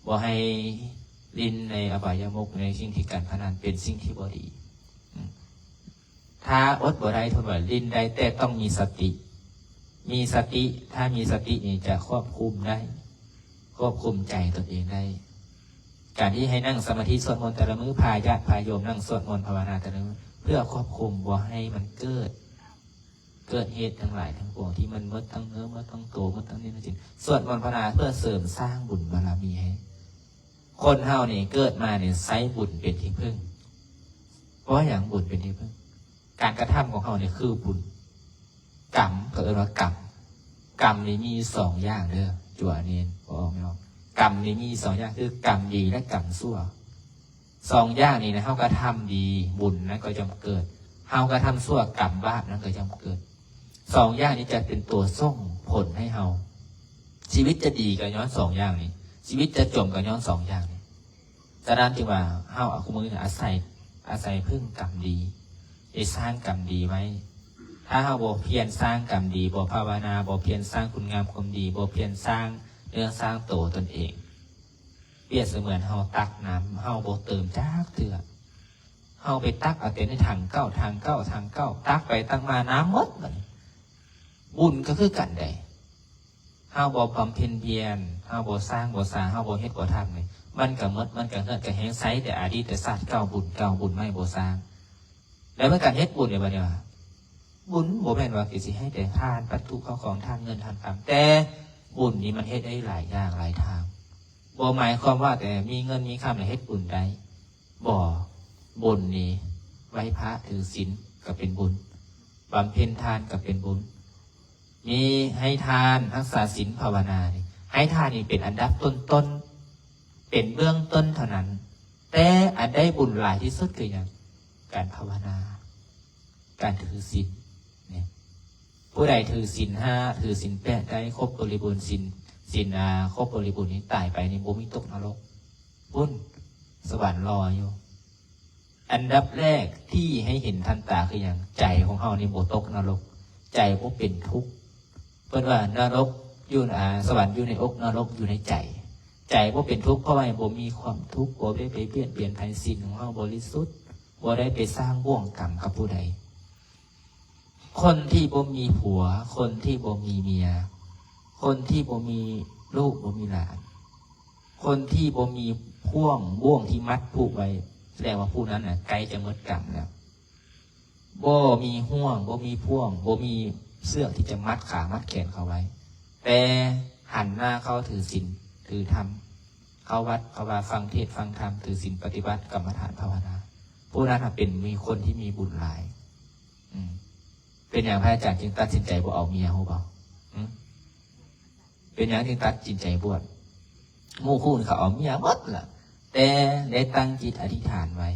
บ่ให้ดินในอบายมุขในสิ่งที่การพนันเป็นสิ่งที่บ่ดีถ้าอดบ่ได้ทนบ่ดินได้แต่ต้องมีสติถ้ามีสตินี่จะควบคุมได้ควบคุมใจตนเองได้การที่ให้นั่งสมาธิสวดมนต์แต่ละมื้อพาญาติพาโยมนั่งสวดมนต์ภาวนาแต่ละมื้อเพื่อควบคุมบ่ให้มันเกิดเหตุทั้งหลายทั้งปวงที่มันมดทั้งเนื้อมดทั้งโตมดทั้งนี้นั่นจริงสวดมนต์ภาวนาเพื่อเสริมสร้างบุญบารมีให้คนเฮานี่เกิดมาเนี่ยไซบุญเป็นที่พึ่งเพราะอย่างบุญเป็นที่พึ่งการกระทำของเฮาเนี่ยคือบุญกรรมก็เรียกว่ากรรมนี่มี2 อย่างเด้อจั่วเนียนบอกไม่ออกกรรมนี่มี2 อย่างคือกรรมดีและกรรมชั่ว2 อย่างนี้นะเฮากระทำดีบุญนั้นก็จะเกิดเฮากระทำชั่วกรรมบาปนั้นก็จะเกิด2 อย่างนี้จะเป็นตัวส่งผลให้เฮาชีวิตจะดีก็ย้อน2 อย่างนี้ชีวิตจะจมก็ย้อน2 อย่างนี้ฉะนั้นจึงว่าเฮาเอามืออาศัยพึ่งกรรมดีได้สร้างกรรมดีไว้ถ้าเฮาบ่เพียรสร้างกรรมดีบ่ภาวนาบ่เพียรสร้างคุณงามความดีบ่เพียรสร้างเรื่องสร้างโตตนเองเปรียบเสมือนเฮาตักน้ำเฮาบ่เติมจากเถื่อเฮาไปตักเอาแต่ในถังเก้าตักไปตักมาน้ำหมดบัดนี้บุญก็คือกันได้เฮาบ่บำเพ็ญเพียรเฮาบ่สร้างบ่เฮาบ่เฮ็ดบ่ทำนี่มันก็หมดมันก็เกิดก็แห้งไสแต่อดีตชาติเก่าบุญไม่บ่สร้างแล้วเมื่อการเฮ็ดบุญเนี่ยบัดนี้ว่าบุญบ่แม่นว่าสิให้แต่ทานวัตถุเข้าของทานเงินทานคำแต่บุญนี่มันเฮ็ดได้หลายอย่างหลายทางบ บ่หมายความว่าแต่มีเงินมีคำแล้วเฮ็ดบุญได้บ่บุญนี่ไหว้พระถือศีลก็เป็นบุญบำเพ็ญทานก็เป็นบุญมีให้ทานรักษาศีลภาวนานี่ให้ทานนี่เป็นอันดับต้นๆเป็นเบื้องต้นเท่านั้นแต่อันได้บุญหลายที่สุดคืออย่างการภาวนาการถือศีลเนี่ยผู้ใดถือศีล5ถือศีล8ได้ครบบริบูรณ์ศีลครบบริบูรณ์นี้ตายไปในบ่มีตกนรกบุญสวรรค์รออยู่อันดับแรกที่ให้เห็นทันตาคืออย่างใจของเฮานี่บ่ตกนรกใจบ่เป็นทุกข์เพิ่นว่านรกอยู่สวรรค์อยู่ในอกนรกอยู่ในใจบ่เป็นทุกข์เพราะว่าบ่มีความทุกข์บ่ได้ไปเปลี่ยนภัยศีลของเฮาบริสุทธิ์บ่ได้ไปสร้างบ่วงกรรมกับผู้ใดคนที่บ่มีผัวคนที่บ่มีเมียคนที่บ่มีลูกบ่มีหลานคนที่บ่มีบ่วงที่มัดผูกไว้แสดงว่าผู้นั้นน่ะใกล้จะหมดกรรมแล้วบ่มีห่วงบ่มีพ่วงบ่มีเสื้อที่จะมัดขามัดแขนเขาไว้แต่หันหน้าเข้าถือศีลถือธรรมเข้าวัดเข้าว่าฟังเทศน์ฟังธรรมถือศีลปฏิบัติกรรมฐานภาวนาผู้นั้นเป็นมีคนที่มีบุญหลายเป็นอย่างพระอาจารย์จึงตัดสินใจบ่เอาเมียฮู้บ่เป็นอย่างที่ตัดสินใจบวชหมู่คู่เขาเอาเมียหมดล่ะแต่ได้ตั้งจิตอธิษฐานไว้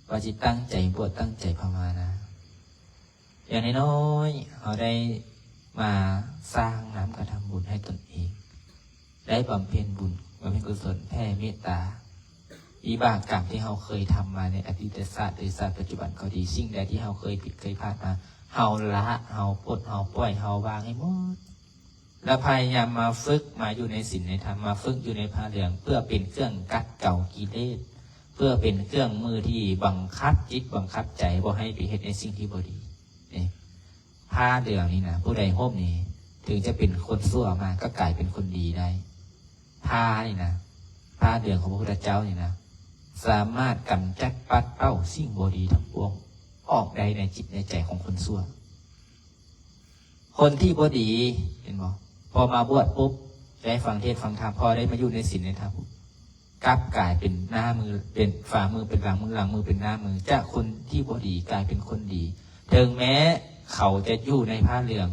ว่าจิตตั้งใจบวชตั้งใจภาวนาอย่างน้อยๆเขาได้มาสร้างน้ำกระทำบุญให้ตนเองได้บำเพ็ญบุญบำเพ็ญกุศลแผ่เมตตาวิบากกรรมที่เราเคยทำมาในอดีตศาสตร์หรือศาสตร์ปัจจุบันก็ดีสิ่งใดที่เราเคยผิดเคยพลาดมาเราละเราปลดเราปล่อยเราวางให้หมดแล้วพยายามมาฝึกมาอยู่ในศีลในธรรมมาฝึกอยู่ในผ้าเหลืองเพื่อเป็นเครื่องกัดเก่ากิเลสเพื่อเป็นเครื่องมือที่บังคับจิตบังคับใจบ่ให้ไปเฮ็ดในสิ่งที่บ่ดีนี่ผ้าเหลืองนี่นะผู้ใดห่มนี่ถึงจะเป็นคนชั่วมาก็กลายเป็นคนดีได้ผ้านี่นะผ้าเหลืองของพระพุทธเจ้านี่นะสามารถกำจัดปัดเป้าสิ่งบ่ดีทั้งปวงออกได้ในจิตในใจของคนชั่วคนที่บ่ดีเห็นบ่พอมาบวชปุ๊บได้ฟังเทศน์ฟังธรรมพอได้มาอยู่ในศีลในธรรมกลับกลายเป็นหน้ามือเป็นฝ่ามือเป็นหลังมือเป็นหน้ามือจากคนที่บ่ดีกลายเป็นคนดีถึงแม้เขาจะอยู่ในผ้าเหลือง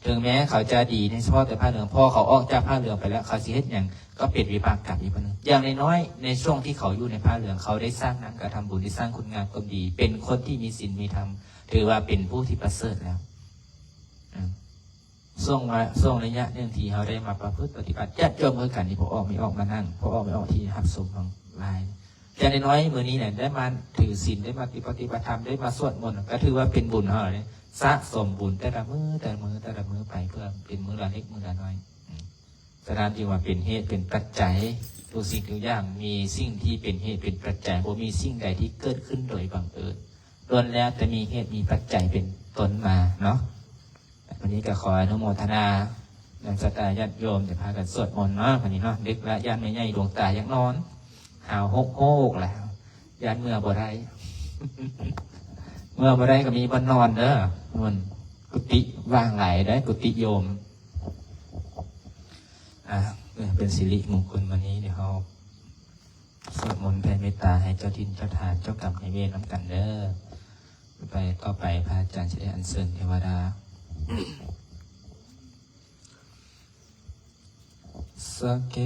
ถึงแม้เขาจะดีในเฉพาะแต่ผ้าเหลืองพอเขาออกจากผ้าเหลืองไปแล้วเขาสิเฮ็ดหยังก็เป็นวิบากกรรมอีกคนนึงอย่างน้อยๆในช่วงที่เขาอยู่ในผ้าเหลืองเขาได้สร้างน้ำกระทำบุญได้สร้างคุณงามความดีเป็นคนที่มีศีลมีธรรมถือว่าเป็นผู้ที่ประเสริฐแล้วส่งระยะหนึ่งที่เขาได้มาประพฤติปฏิบัติญาติโยมเมื่อกันที่พอออกไม่ออกมานั่งพอออกไม่ออกที่หับสมของลายอย่างน้อยๆมื้อนี้เนี่ยได้มาถือศีลได้มาปฏิบัติธรรมได้มาสวดมนต์ก็ถือว่าเป็นบุญเขาเลยสะสมบุญแต่ละมือไปเพื่อเป็นมือละเล็กมือละน้อยแสดงที่ว่าเป็นเหตุเป็นปัจจัยทุกสิ่งทุกอย่างมีสิ่งที่เป็นเหตุเป็นปัจจัยบ่มีสิ่งใดที่เกิดขึ้นโดยบังเอิญล้วนแล้วแต่มีเหตุมีปัจจัยเป็นต้นมาเนาะวันนี้ก็ขออนุโมทนาญาติศรัทธาญาติโยมจะพากันสวดมนต์เนาะวันนี้เนาะดึกละญาติไม่ใหญ่ดวงตายังนอนหาวโฮกแล้วญาติเมื่อบ่ได้ เมื่อบ่ได้ก็มีบ่นอนเด้อมันกุฏิว่างหลายได้กุฏิโยมเป็นสิริมงคลวันนี้เดี๋ยวเขาสวดมนต์แผ่เมตตาให้เจ้าทินเจ้าทานเจ้ากรรมนายเวรน้ำกันเด้อไปต่อไปพระอาจารย์จะได้อัญเชิญเทวดาสักเก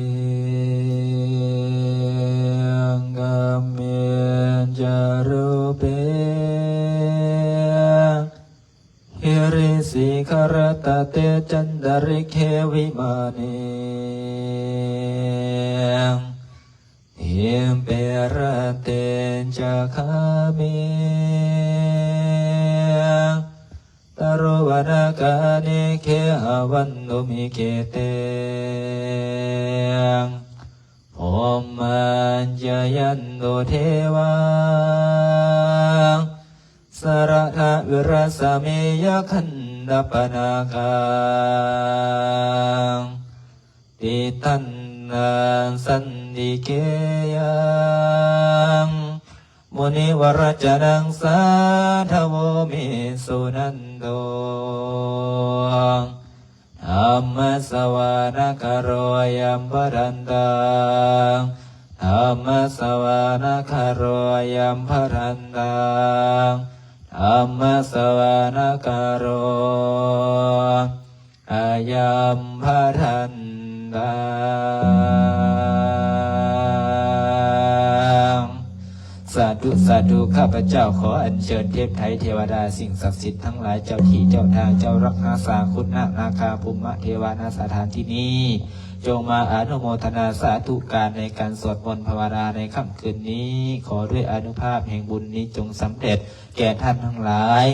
กัมเมจารุเปหิริสิขรตเตจันดาริเควิมานิหิมเปรเตจักขามิตโรวนาคานิเคหวันโนมิเคเตพรหมันจยันโตเทวาสระทะวิรัสเมยขันดปนาคังติตันนังสันติเกยังมุนิวรจนังสาธโวมิสุนันโตธ ธัมมสวานคโรยัมภรันตังธัมมสวานคโรยัมภรันตังธัมมสวานคโรอายัมภรันตังสาธุสาธุข้าพเจ้าขออัญเชิญเทพไทยเทวดาสิ่งศักดิ์สิทธิ์ทั้งหลายเจ้าที่เจ้าทางเจ้ารักษาคุณนาคาภูมิเทวานาสถานที่นี้จงมาอนุโมทนาสาธุการในการสวดมนต์ภาวนาในค่ำคืนนี้ขอด้วยอานุภาพแห่งบุญนี้จงสำเร็จแก่ท่านทั้งหลาย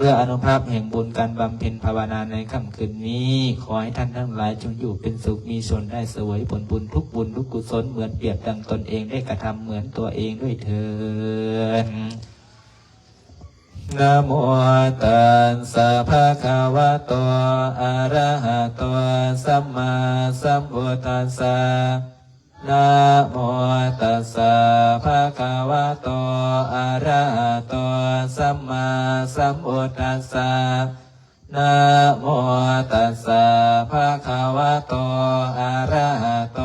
เพื่ออานุภาพแห่งบุญการบำเพ็ญภาวนาในค่ำคืนนี้ขอให้ท่านทั้งหลายจงอยู่เป็นสุขมีส่วนได้เสวยผลบุญทุกบุญทุกกุศลเหมือนเปรียบดังตนเองได้กระทำเหมือนตัวเองด้วยเถิดนะโมตัสสะภะคะวะโตอะระหะโตสัมมาสัมพุทธัสสะนะโมตัสสะภะคะวะโตอะระหะโตสัมมาสัมพุทธัสสะนะโมตัสสะภะคะวะโตอะระหะโต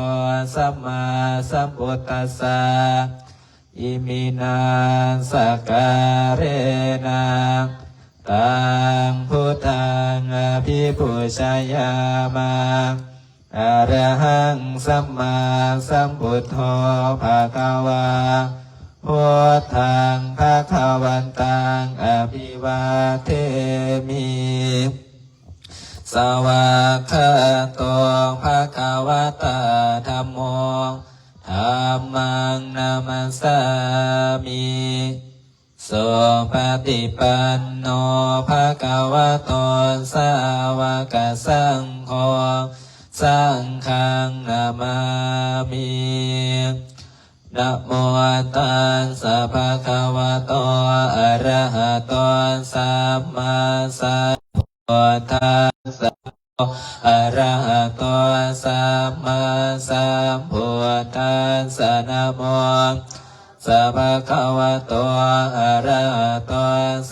สัมมาสัมพุทธัสสะอิมินาสการเนะตังพุทธังอภิปุชยามะอะระหังสัมมาสัมพุทโธภะคะวะพุทธังภะคะวันตังอภิวาเทมิสวากขาโตภะคะวะตาธัมโมธัมมังนามัสสามิโสปฏิปันโนภะคะวะโตสาวกสังโฆสังฆังนามามินะโมตัสสะภะคะวะโตอะระหะโตสัมมาสัมพุทธัสสะอะระหะโตสัมมาสัมพุทธัสสะนะโมสัพพะคะวะโตอะระหะโต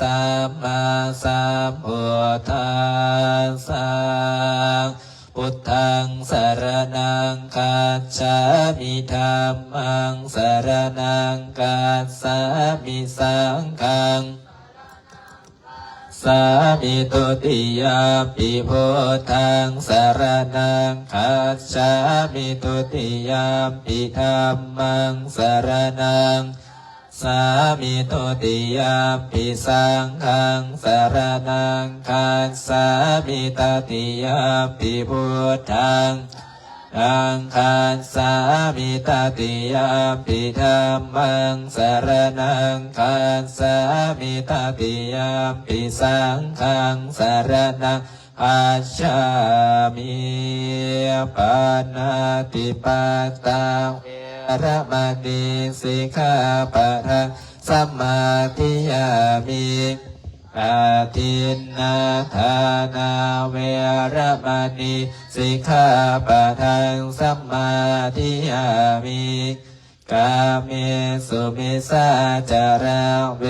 สัมมาสัมพุทธัสสะพุทธังสรณังคัจฉามิธัมมังสรณังคัจฉามิสังฆังสามิตุติยามปิพุทธังสรณังคัจฉามิตุติยามปิธัมมังสรณังสามิตุติยามปิสังฆังสรณังคัจฉามิตติยามปิพุทธังอังคัจฉามิตติยามปิธัมมังสรณังคัจฉามิตติยามปิสังฆังสรณังคัจฉามิปานาติปาตาเวระมณีสิกขาปะทังสัมมาทิยามิอาทินนาทานาเวระมณีสิกขาปะทังสัมมาทิยามิกาเมสุมิสาจาราเว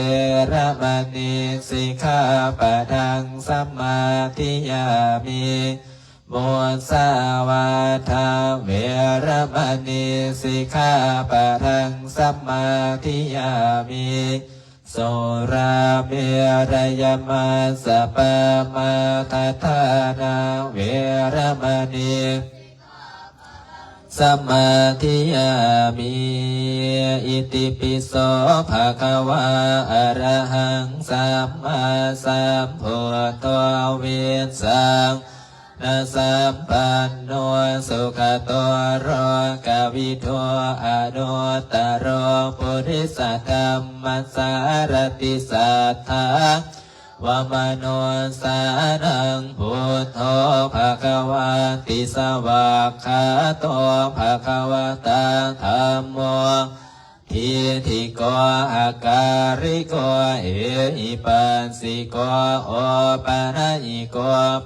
ระมณีสิกขาปะทังสัมมาทิยามิมุสาวาทาเวระมณีสิกขาปะทังสัมมาทิยามิสุราเมรยมัสสะปะมาทัฏฐานาเวระมณีสัมมาทิยามิอิติปิโสภะคะวะอะระหังสัมมาสัมพุทโธวิสสังนะสัมปันโนสุขโตโรกวิโทอนุตตโรปุริสธัมมัสสารติสัทธาวมโนสานังพุทโธภะคะวะติสวากขาโตภะคะวะตาธัมโมทิฏฐิโกอาการิโกเอหิปัสสิโกโอปะนะหิโก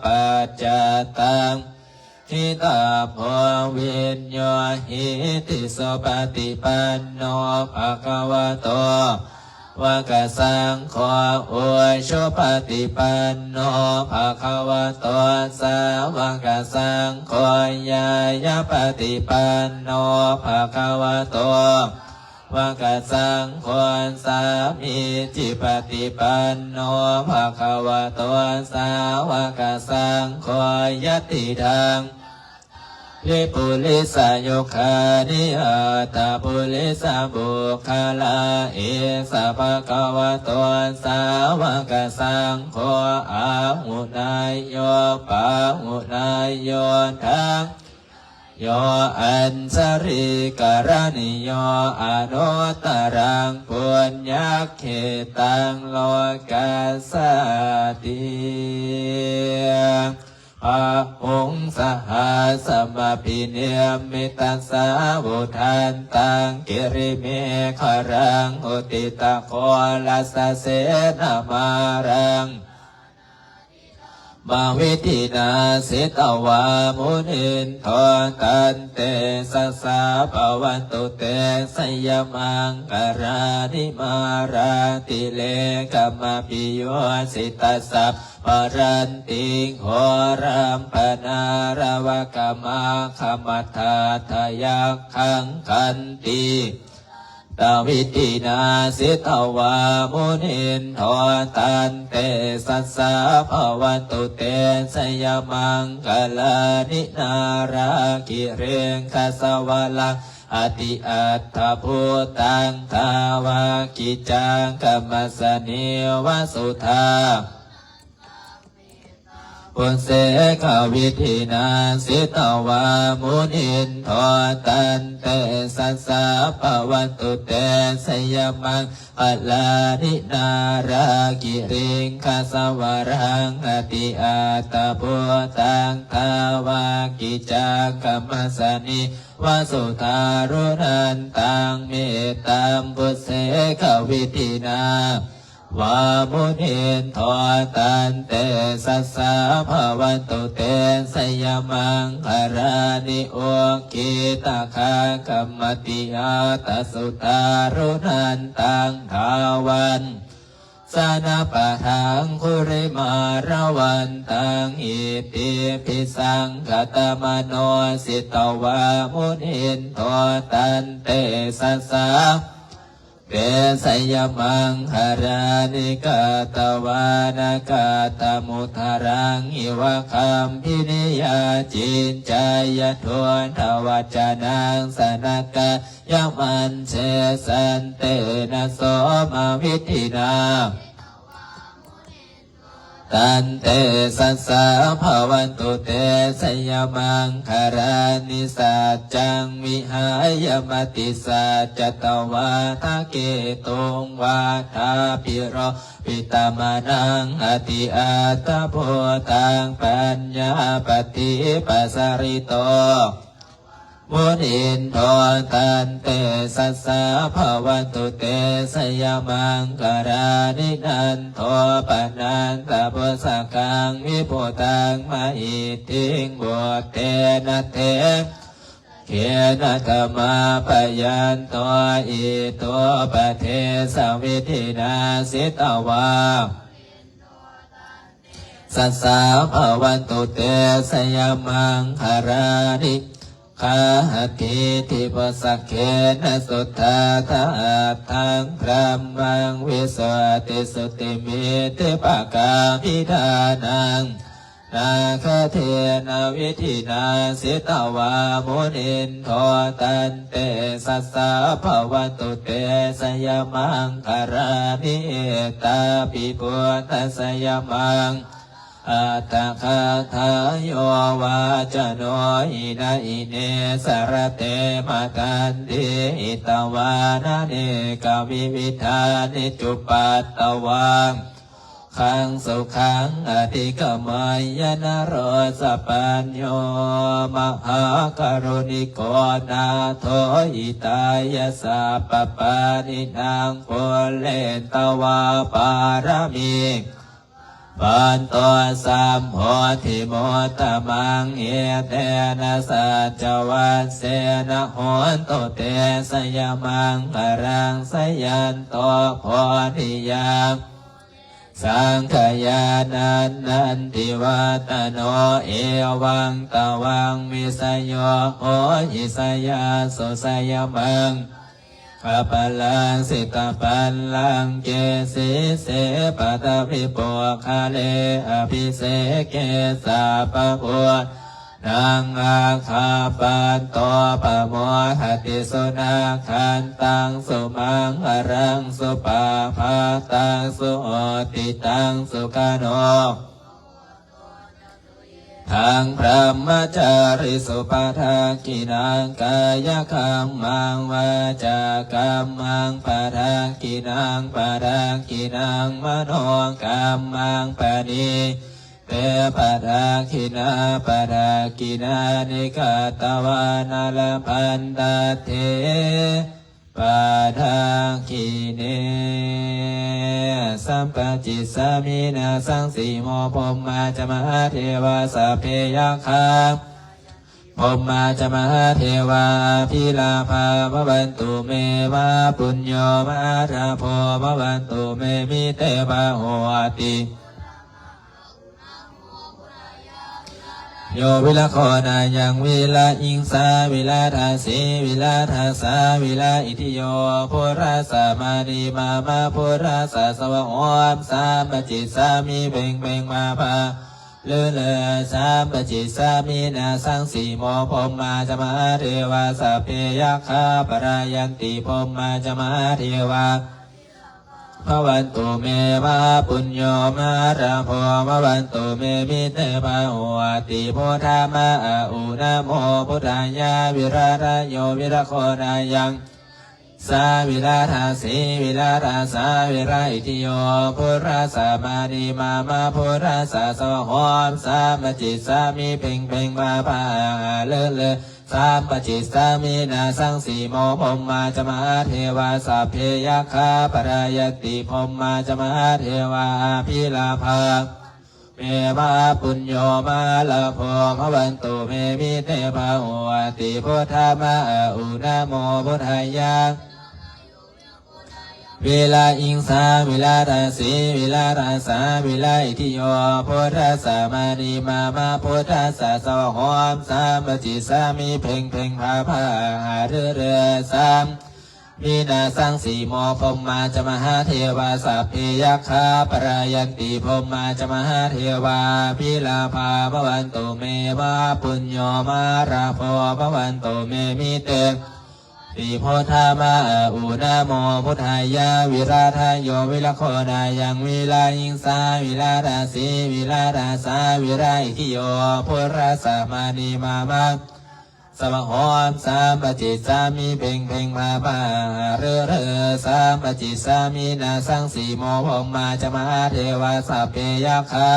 ปัจจตังทิตาโพวิญโยหิติโสปฏิปันโนภะคะวะโต วากสังโฆโอชุปฏิปันโนภะคะวะโตสาวกสังโฆญายปฏิปันโนภะคะวะโตวากสังโฆสามีจิปฏิปันโนภะคะวะโตสาวกสังโฆยติทังลิปุลิสโยคานิอัตตปุลิสบุคลาเอสะภะคะวะโตสาวกสังโฆอาหุนายโยปะหุนายโยทังโยอัญชริกรณิโยอนุตตรังปุญญเขตังโลกัสสติภะหุงสหัสมปิเนมิตัสสะวุทันตังกิริเมขรังอุติตะโคลัสสะเสนามารังบาวิตินาสิตวามุนินทตันเตสัสสะภวันตุเตสยมังกรานิมาราติเลกัมมปิโยสิตัสสะปรันติงโหรัมปนารวกมาขมัทธาทยักขังคันติตาวิตินาสิตวามุนินทตันเตสัสสะภวันตุเตสยมังกลานินารากิเรงคสวะลังอติอัตถภูตังทาวากิจังกัมมสนิวสุธาปุเสกวิธินาสิตวามุนินทตันเตสัสสะภวันตุเตสยมังอัลลานินารากิริงคสวรังอติอัตตภูตังทาวากิจังกัมมสนิวสุธารุนันตังเมตตัมปุเสกวิธินาวามุนินทตันเตสัสสะภวันตุเตสยมังคารานิโอกิตาคากัมมติอาตสุตารุนันตังทาวันสนาปะทังคุริมาราวันตังอิติปิสังกตมโนสิตวามุนินทตันเตสัสสะเปสยมังหารานิกาตวานากาตมุทารังอิวะคัมพินิยาจินจายทวนทวัจนังสนากายมันเชสันเตนะโสมาวิธินาตันเตสัสสะภวันตุเตสยมังคารานิสัจจังวิหายมติสัจจตวาทะเกตุงวาทาปิโรปิตามานังอติอัตถโพตังปัญญาปฏิปัสสริโตมุนินทตันเตสัสสะภวันตุเตสยมังกรานินันโทปนันตปุสกังวิปุตังมหิติงบุตเตนะเทเขนะธรรมาปยันตัวอิตัวปเทสวิธินาสิตวาสัสสะภวันตุเตสยมังคารานิคาทิทิปสักเขนะสุทธาทาทังพระมังวิสวติสุติมิติปะกาพิธานังนาคเทนะวิธินาสิตวามุนินทตันเตสัสสะภวันตุเตสยมังคารานิตาปิปุตตสยมังอัตถคาทายโยวาจโนอินาอิเนสรเตมากันติอิตวานาเนกวิวิธานิจุปัตตวังขังสุขังอธิกมายนโรสปัญโยมหากรุณิโกนาโทอิตายาสัพปานินางโพเลนตวาปารมี ปันตัวสัมโพธิโมตตมังเอเตนะสัจวัสเสนะโหนโตเตสยมังกรังสยันโตโพธิยาสังขยานันติวัตโนเอวังตวังมิสโยโหหิสยาสุสยมังอปลังสิตาปัลลังเกสิเสปตาภิปุคาเลอภิเสเกสาปะปุนางอาคาปันโตปะโมหติสุนาคันตังสุมังอรังสุปาภาตังสุโอติตังสุขโนทางพระมจาริสุปทากินังกายคัมมังวาจากัมมังปทากินังปทากินังมโนกัมมังปณิเตปทากินาปทากินานิกาตวานาลพันตเทปทากิเนสัมปจิสามินาสังสีโมพมมาจมหาเทวาสัพเพยคาพมมาจมหาเทวาพิลาภาวะวันตุเมวะปุญโยมาราโภวะวันตุเมมิเตปะโหติโยวิลาโคนายังวิลาอิงสาวิลาทาสีวิลาทาสาวิลาอิทิโยปุราสามานีมาปุราสาสวะโอมสามปจิสามีเพ่งเพ่งมาภาเลือเลสามปจิสามีนาสังสีโมพมมาจมาเทวาสัพเพยคาปรายันติพมมาจมาเทวาภวันตุเมวะปุญโยมาราโภภวันตุเมมิเตภะโหติโพธามาอุนะโมพุทธายาวิราชโยวิรโคนายังสาวิราธาสีวิราธาสาวิราอิทิโยพุราสามานีมาพุราสาสวะโหมสามจิตสามีเพ่งเพ่งมาภาเลสามปจิสามีนาสังสีโมพมมาจมาเทวาสัพเพยคาปรายติพมมาจมาเทวาพิลาภาเมวะปุญโยมาลาโภภวันตุเมมิเตภะโหติพุทธามาอุนะโมพุทธายาเวลาอิงสาวิลาราสีวิลาราสาวิลาอิทิโยพุทธสามานีมาพุทธสาสวะโหมสามจิสามีเพ่งเพ่งภาภาเรือสามมีนาสังสีโมพมมาจมหาเทวาสัพเพยคาปรายันติพมมาจมหาเทวาพิลาภาภวันตุเมวะปุญโยมาราโภภวันตุเมมิเตติโพธามาอุนะโมพุทธายาวิราธาโยวิลโคนายังวิลาอิงสาวิลาราสีวิลาราสาวิราอิทิโยพุราสามานีมาสมโหมสามปจิสามีเพ่งเพ่งมาภาเรือสามปจิสามีนาสังสีโมพมมาจมาเทวาสัพเพยคา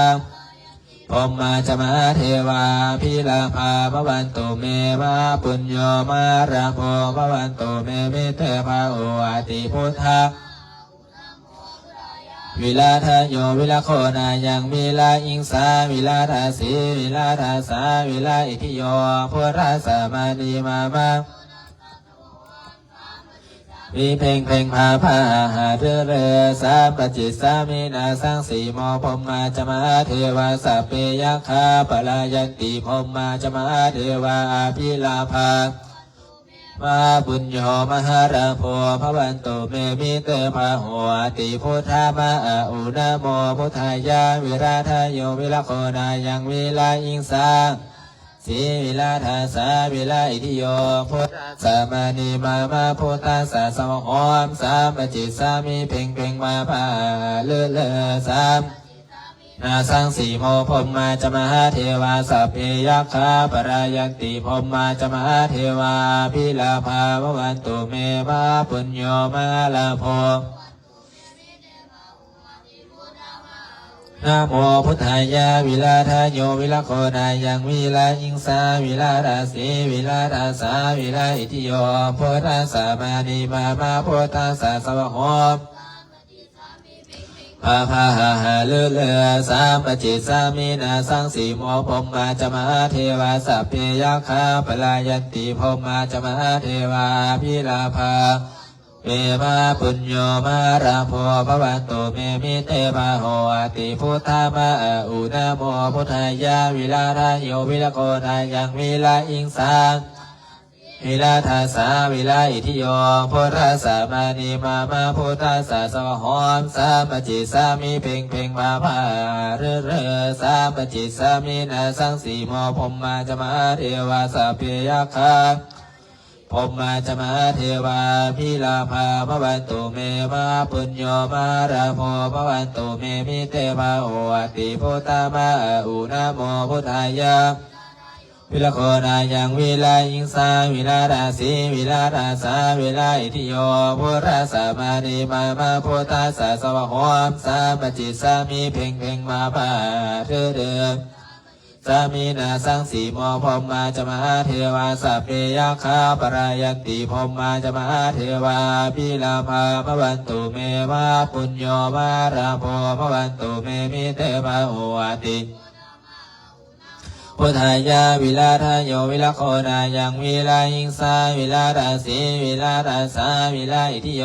พมมาจมาเทวาพิลาภาภวันตุเมวะปุญโยมาราโภภวันตุเมมิเตภะโหติพุทธาวิลาทโยวิลาโคนายังวิลาอิงสาวิลาทาสีวิลาทาสาวิลาอิทิโยพุราสามานีมาวิเพ่งเพ่งภาภาเรือสามปจิสามีนาสังสีโมพมมาจมาเทวาสัพเพยคาปลายันติพมมาจมาเทวาพิลาภามาปุญโยมหาราโภภวันตุเมมิเตภะโหติพุทธามาอุนะโมพุทธายาวิราธาโยวิลโคนายังวิลาอิงสาสีวิลาทาสาวิลาอิทิโยพุทธสามานีมาพุทธสาสวะโหมสามปจิสามีเพ่งเพ่งมาภาเลสามนาสังสีโมพมมาจมาเทวาสัพเพยคาปรายันติพมมาจมาเทวาพิลาภาวะวันตุเมวะปุญโยมาลาโภนะโมพุทธายาวิลาทโยวิลโคนายังวิลาอิงสาวิลาราสีวิลาราสาวิลาอิทิโยพุทธสามานีมาพุทธสาสวะโหมภ พาหาเลือสามปจิตสามีนาสังสีโมพมมาจมาเทวาสัพเพยัคฆาปลายันติพมมาจมาเทวาพิลาภาเปมาปุญโญมาราโภภวันโตเมมิเตปะโหอติพุทธามาอุณโมพุทธายาวิลาทายโยวิลโกนายังวิลาอิงสังวิลาทาสาวิลาอิทิโยพุทธาสามานีมาพุทธาสาสวหอมสามปจิสามีเพ่งมาเรสามปจิสามีนาสังสีโมพมมาจมาเทวาสัพเพยัคฆาพมมาจมาเทวาพิลาภาภวันตุเมมาปุญโญมาราโภภวันตุเมมิเตภาโอติพุทธามาอุณโมพุทธายาวิลโคนายังวิลาอิงสาวิลาราสีวิลาราสาวิลาอิทิโยพุทธาสามานีมาพุทธาสาสวะโหมสามปจิสามีเพ่งมาเรสามีนาสังสีโมพมมาจมาเทวาสัพเพยัคฆาปรายันติพมมาจมาเทวาพิลาภาภวันตุเมมาปุญโญมาราโภภวันตุเมมิเตภาโหติพุทธายาวิลาทายโยวิลโคนายังวิลาอิงสาวิลาราสีวิลาราสาวิลาอิทิโย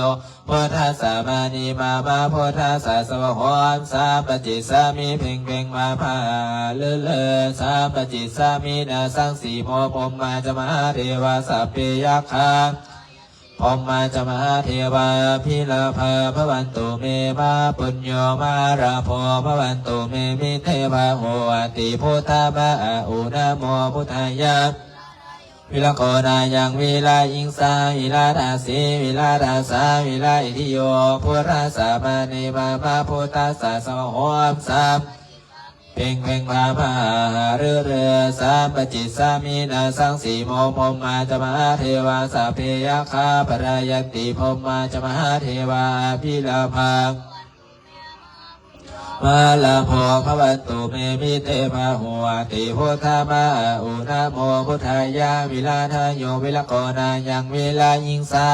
พุทธาสามานีมาพุทธาสาสวะโหมสามปจิสามีเพ่งมาเรสามปจิสามีนาสังสีโมพมมาจมาเทวาสัพเพยัคฆาพมมาจมาเทวาพิลาภาภวันตุเมมาปุญโญมาราโภภวันตุเมมิเทภาโหติพุทธามาอุณโมพุทธายาวิลโคนายังวิลาอิงสาวิลาราสีวิลาราสาวิลาอิทิโยพุทธาสามานีมาพุทธาสาสวะโหมสามเพ่งมาเรสามปจิสามีนาสังสีโมพมมาจมาเทวาสัพเพยัคฆาปรายันติพมมาจมาเทวาพิลาภามาลาโภภวันตุเมมิเตภาโหติพุทธามาอุณโมพุทธายาวิลาทายโยวิลโกนายังวิลาอิงสา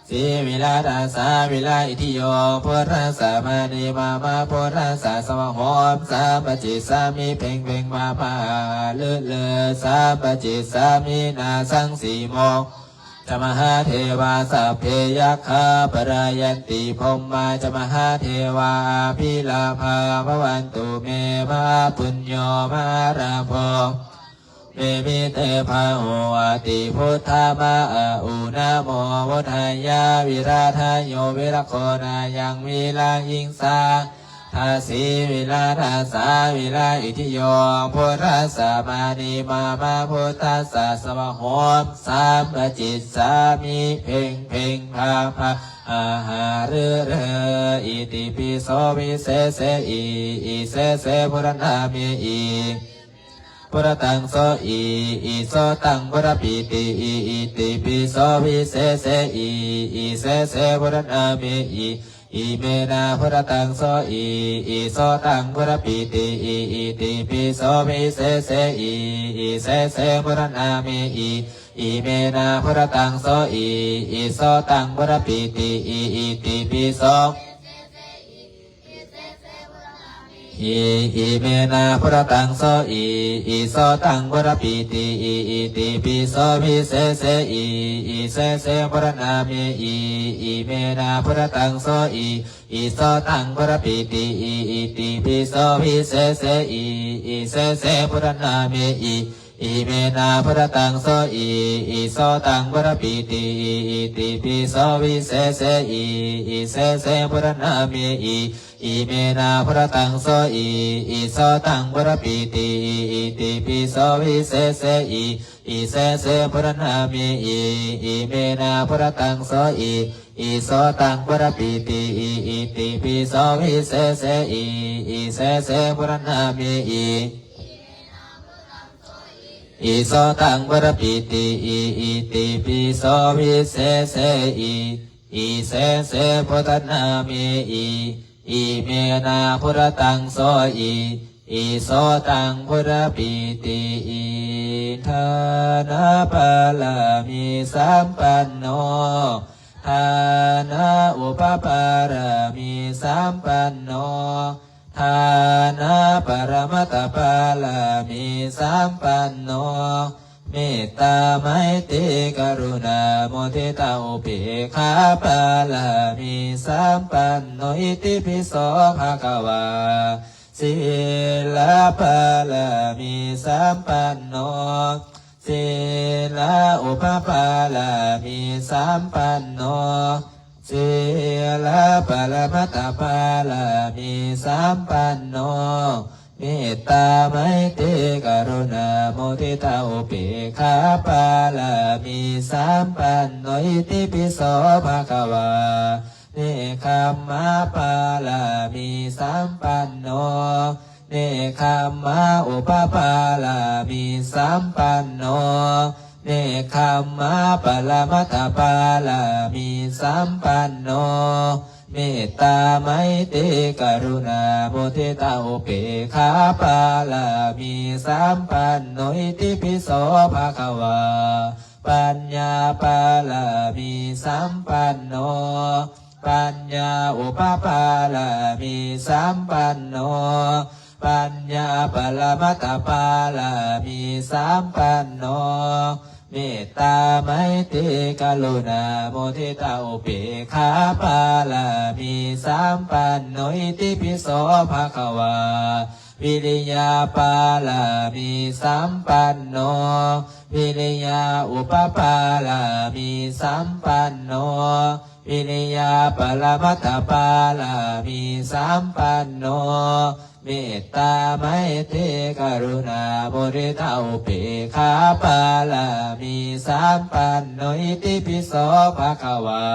สีวิลาราสาวิลาอิทิโยพุทธาสามานีมาพุทธาสาสวะโหมสามปจิสามีเพ่งมาเรสามปจิสามีนาสังสีโมจมหาเทวาสัพเพยัคฆาปรายันติพมมาจมหาเทวาพิลาภาภวันตุเมมาปุญโญมาราโภเมมิเตภาโหติพุทธามาอุณโมพุทธายาวิราทายโยวิรโคนายังวิลาอิงสาทาสีวิลาทาสาวิลาอิทิโยพุทธาสามานีมาพุทธาสาสวะโหมสามปจิตสามีเพ่งพาอาหาเรอิติปิโสวิเศษอิเสพุทธนามิอิพุทธตังโสอิโสตังพุทธปิติอิติปิโสวิเศษอิเสพุทธนามิอิเมนาพุทธตังโสอิโสตังพุทธปิติอิติปิโสวิเศษอิเสพุทธนามิอิเมนาพุทธตังโสอิโสตังพุทธปิติอิติปิโสอิเมนาพุทธตังโสอิโสตังพุทธปิติอิติปิโสวิเศษอิเสพุทธนามิอิเมนาพุทธตังโสอิโสตังพุทธปิติอิติปิโสวิเศษอิเสพุทธนามิอิเมนาพุทธตังโสอิโสตังพุทธปิติอิติปิโสวิเศษอิเสพุทธนามิอิเมนาพุทธตังโสอิโสตังพุทธปิติอิติปิโสวิเศษอิเสพุทธนามิอิเมนาพุทธตังโสอิโสตังพุทธปิติอิติปิโสวิเศษอิเสพุทธนามิอิโสตังพุทธปิติอิติปิโสวิเศษอิเสพุทธนามิอิเมนาพุทธตังโสอิโสตังพุทธปิติทานาปาลามิสัมปันโน ทานะอุปปารมีสัมปันโนทานะปรมัตถปาลามีสัมปันโนเมตตาไมตรีกรุณาโมทิตาอุเบกขาปาลามีสัมปันโนอิติปิโสภะคะวาศีลปาลามีสัมปันโนศีลอุปปาลามีสัมปันโนศีลปรมัตถปาลามีสัมปันโนเมตตาไมตรีกรุณาโมทิตาอุเบกขาปาลามีสัมปันโนอิติปิโสภะคะวาเนคขมะปาลามีสัมปันโนเนคขมะอุปปาลามีสัมปันโนเนคขมะปรมัตถปาลามีสัมปันโนเมตตาไมตรีกรุณาโมทิตาอุเบกขาปาลามีสัมปันโนอิติปิโสภะคะวาปัญญาปาลามีสัมปันโนปัญญาอุปปาลามีสัมปันโนปัญญาปรมัตถปาลามีสัมปันโนเมตตาไมตรีกรุณาโมทิตาอุเบกขาปาลามีสัมปันโนอิติปิโสภะคะวาวิริยาปาลามีสัมปันโนวิริยาอุปปาลามีสัมปันโนวิริยาปรมัตถปาลามีสัมปันโนเมตตาไมตรีกรุณาโมทิตาอุเบกขาปาลามีสัมปันโนอิติปิโสภะคะวา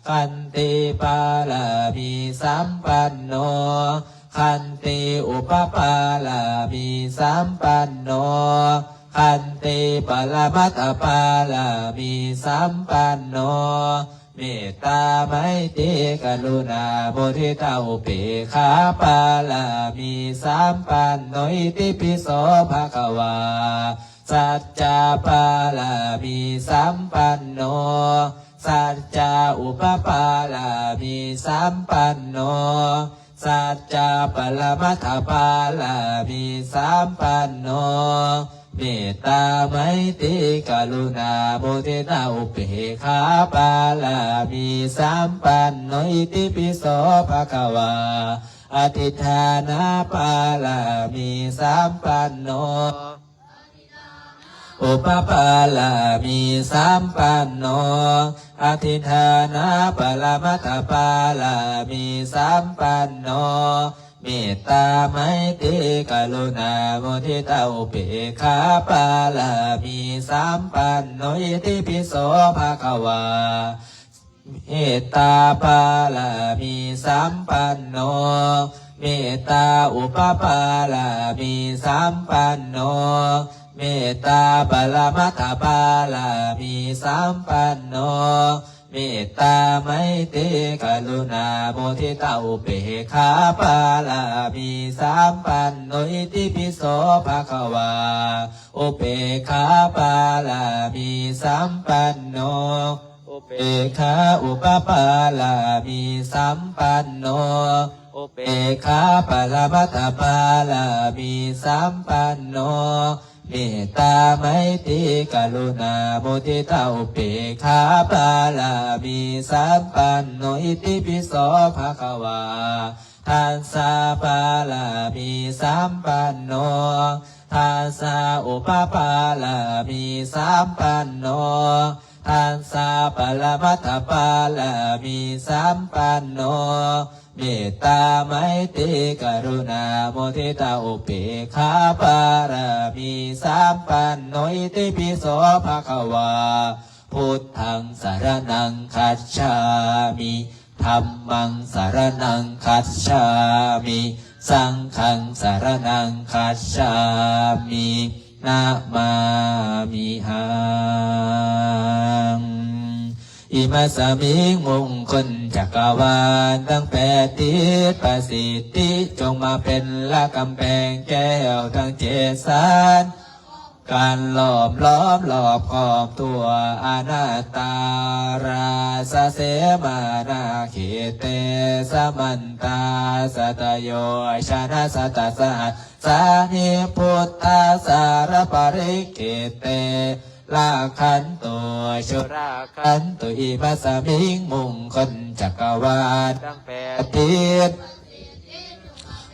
ขันติปาลามีสัมปันโนขันติอุปปาลามีสัมปันโนขันติปรมัตถปาลามีสัมปันโนเมตตาไมตรีกรุณาโมทิตาอุเบกขาปาลามีสัมปันโนอิติปิโสภะคะวาสัจจาปาลามีสัมปันโนสัจจาอุปปาลามีสัมปันโนสัจจาปรมัตถปาลามีสัมปันโนเมตตาไมตรีกรุณาโมทิตาอุเบกขาปาลามีสัมปันโนอิติปิโสภะคะวาอธิฐานาปาลามีสัมปันโนอุปปาลามีสัมปันโนอธิฐานาปรมัตถปาลามีสัมปันโนเมตตาไมตรีกรุณาโมทิตาอุเบกขาปาลามีสัมปันโนอิติปิโสภะคะวาเมตตาปาลามีสัมปันโนเมตตาอุปปาลามีสัมปันโนเมตตาปรมัตถปาลามีสัมปันโนเมตตาไมตรีกรุณาโมทิตาอุเบกขาปาลามีสัมปันโนอิติปิโสภะคะวาอุเบกขาปาลามีสัมปันโนอุเบกขาอุปปาลามีสัมปันโนอุเบกขาปรมัตถปาลามีสัมปันโนเมตตาไมตรีกรุณาโมทิตาอุเบกขาปาลามีสัมปันโนอิติปิโสภะคะวาทัสสะปาลามีสัมปันโนทัสสะอุปปาลามีสัมปันโนทัสสะปรมัตถปาลามีสัมปันโนเมตตาไมตรีกรุณาโมทิตาอุเบกขาปาลามีสัมปันโนอิติปิโสภะคะวาพุทธังสรณังคัจฉามิธัมมังสรณังคัจฉามิสังฆังสรณังคัจฉามินะมามิหังอิมัสสมิงมงคลจักรวาลตั้ง8 ทิศประสิทธิจงมาเป็นละกำแพงแก้วทั้ง7 สาน การหลอมล้อมหลอบขอบตัวอนัตตาราสเสมานาเขเตสมันตาสตโยชนะสตสหัสสานิพุทธาสารปริเกเตลาขันตัวชุราขันตุอิมัสมิงมุงคลจักรวาลดังแปดทิศ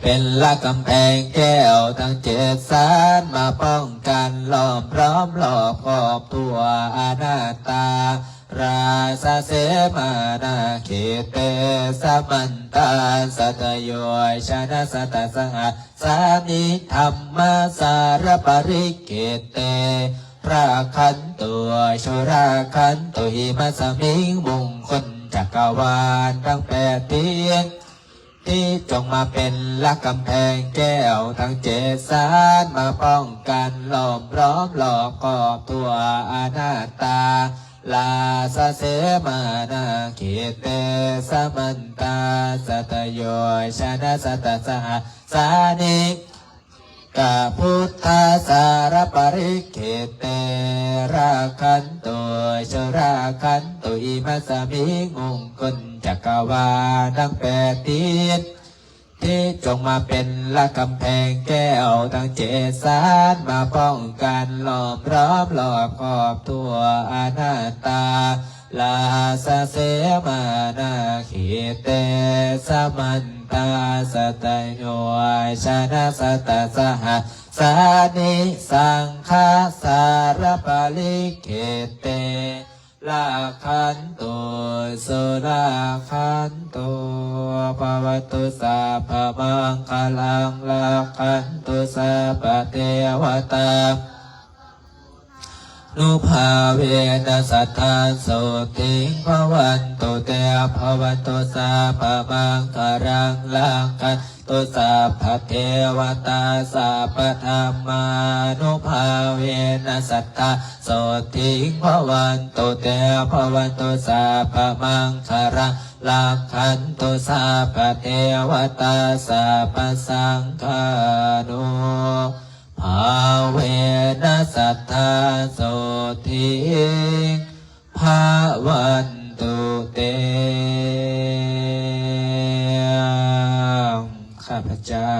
เป็นละกำแพงแก้วทั้งเจ็ดสานมาป้องกันล้อมพร้อมหลอบขอบตัวอนัตตาราสเสมานาเขเตสมันตาสัตโยชนะสัตสหัสสานิธรรมสารปริเกเตพระขันตัวชุราขันตุหิมัสมิงมงคลจักรวาลทั้งแปดทิศที่จงมาเป็นละกำแพงแก้วทั้งเจ็ดสานมาป้องกันล้อมล้อมหลอบขอบตัวอนัตตาลาสเสมานาเขเตสมันตาสัตโยชนะสัตสหัสสานิกาพุทธาสารปริเกเตราคันตุชราคันตุอิมัสมิงมงคลจักรวาลดังแปดทิศที่จงมาเป็นละกำแพงแก้วทั้งเจ็ดสานมาป้องกันล้อมรอบหลอบขอบตัวอนัตตาลาสเสมานาเขเตสมันตาสตโยชนะสัตสหัสสานิสังฆาสารปริเกเตลาคันตุสุราคันตุภวตุสัพพมังคลังลาคันตุสัพพเทวตานุภาเวนัสสัทธาโสติภวันตุเตภวันตุสัพพมังคลังลาคันตุสัพพเทวตาสัพพธรรมานุภาเวนัสสัทธาโสติภวันตุเตภวันตุสัพพมังคลังลาคันตุสัพพเทวตาสัพพสังฆานุภาเวนัสสัทธาโสติภวันตุเตข้าพเจ้า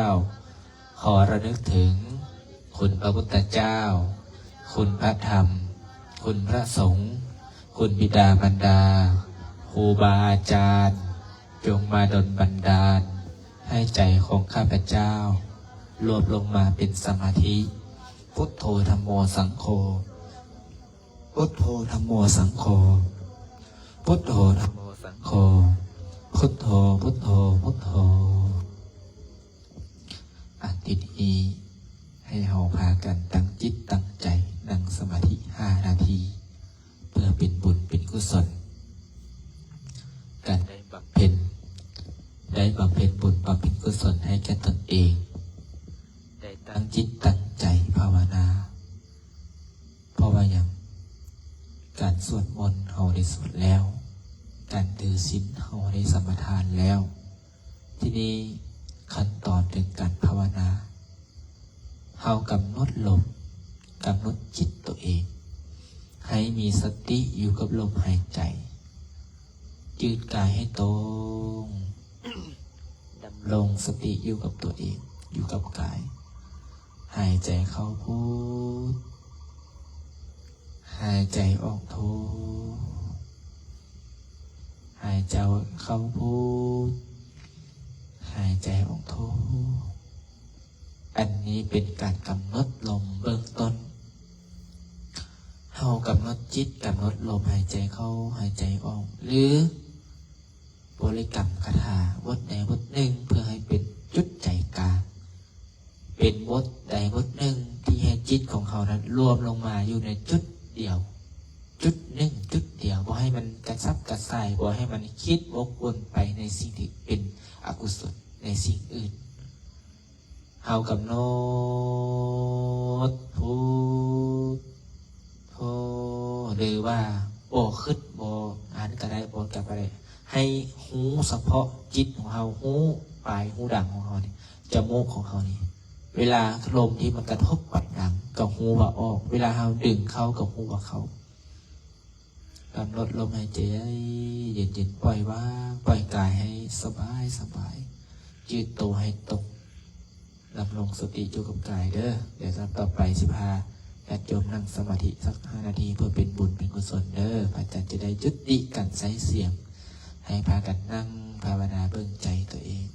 ขอระลึกถึงคุณพระพุทธเจ้าคุณพระธรรมคุณพระสงฆ์คุณบิดามารดาครูบาอาจารย์จงมาดลบันดาลให้ใจของข้าพเจ้ารวมลงมาเป็นสมาธิพุทโธธัมโมสังโฆพุทโธธัมโมสังโฆพุทโธธัมโมสังโฆพุทโธพุทโธพุทโธอันที่นี้ให้เราพากันตั้งจิตตั้งใจนั่งสมาธิ5 นาทีเพื่อเป็นบุญเป็นกุศลการได้บำเพ็ญบุญบำเพ็ญกุศลให้แก่ตนเองได้ตั้งจิตตั้งใจภาวนาเพราะว่าอย่างการสวดมนต์เราได้สวดแล้วการถือศีลเราได้สมาทานแล้วที่นี้ขั้นตอนถึงการภาวนาเรากำหนดลมกำหนดจิตตัวเองให้มีสติอยู่กับลมหายใจยืดกายให้ตรงดำรงสติอยู่กับตัวเองอยู่กับกายหายใจเข้าพุทหายใจออกโทหายใจเข้าพุทหายใจออกโทอันนี้เป็นการกำหนดลมเบื้องต้นเรากำหนดจิตกำหนดลมหายใจเข้าหายใจออกหรือบริกรรมคาถาบทใดบทหนึ่งเพื่อให้เป็นจุดใจกลางเป็นบทใดบทหนึ่งที่ให้จิตของเขานั้นรวมลงมาอยู่ในจุดเดียวจุดหนึ่งจุดเดียวบ่ให้มันกระซับกระส่ายบ่ให้มันคิดวกวนไปในสิ่งที่เป็นอกุศลในสิ่งอื่นเฮากำหนดพุทโธหรือว่าโบขึ้นโบอ่านก็ได้โบกลับไปให้หูเฉพาะจิตของเราหูปลายหูดังของเรานี่จมูกของเรานี่ เวลาลมที่มันกระทบปัดดังกับหูว่าออกเวลาเราดึงเข้ากับหูว่าเข้ากำหนดลมหายใจเย็นๆปล่อยว่างปล่อยกายให้สบายสบายยืดตัวให้ตรงดำรงสติอยู่กับกายเด้อเดี๋ยวต่อไป15ญาติโยมนั่งสมาธิสัก5 นาทีเพื่อเป็นบุญเป็นกุศลเด้อพระอาจารย์จะได้ยุติการใช้เสียงให้พากันนั่งภาวนาเบิ่งใจตัวเอง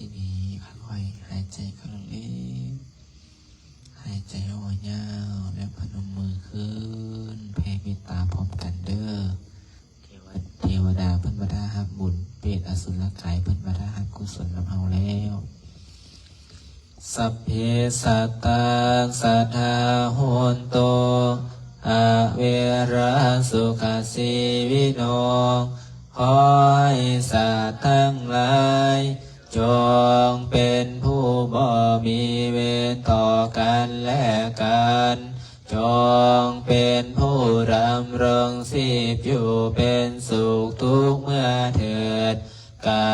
ทีนี้ค่อยๆหายใจเข้าลึกหายใจออกยาวแล้วพนมมือขึ้นแผ่เมตตาพร้อมกันเด้อเทวดาเพิ่นมาได้รับบุญเปรตอสุรกายเพิ่นมาได้รับกุศลนำเฮาแล้วสัพเพสัตตาสัทธาโหนโตอะเวราสุขสีวิโนขอให้สัตว์ทั้งหลายจงเป็นผู้บ่มีเวรต่อกันและกันจงเป็นผู้ดำรงชีพอยู่เป็นสุขทุกเมื่อเถิดกา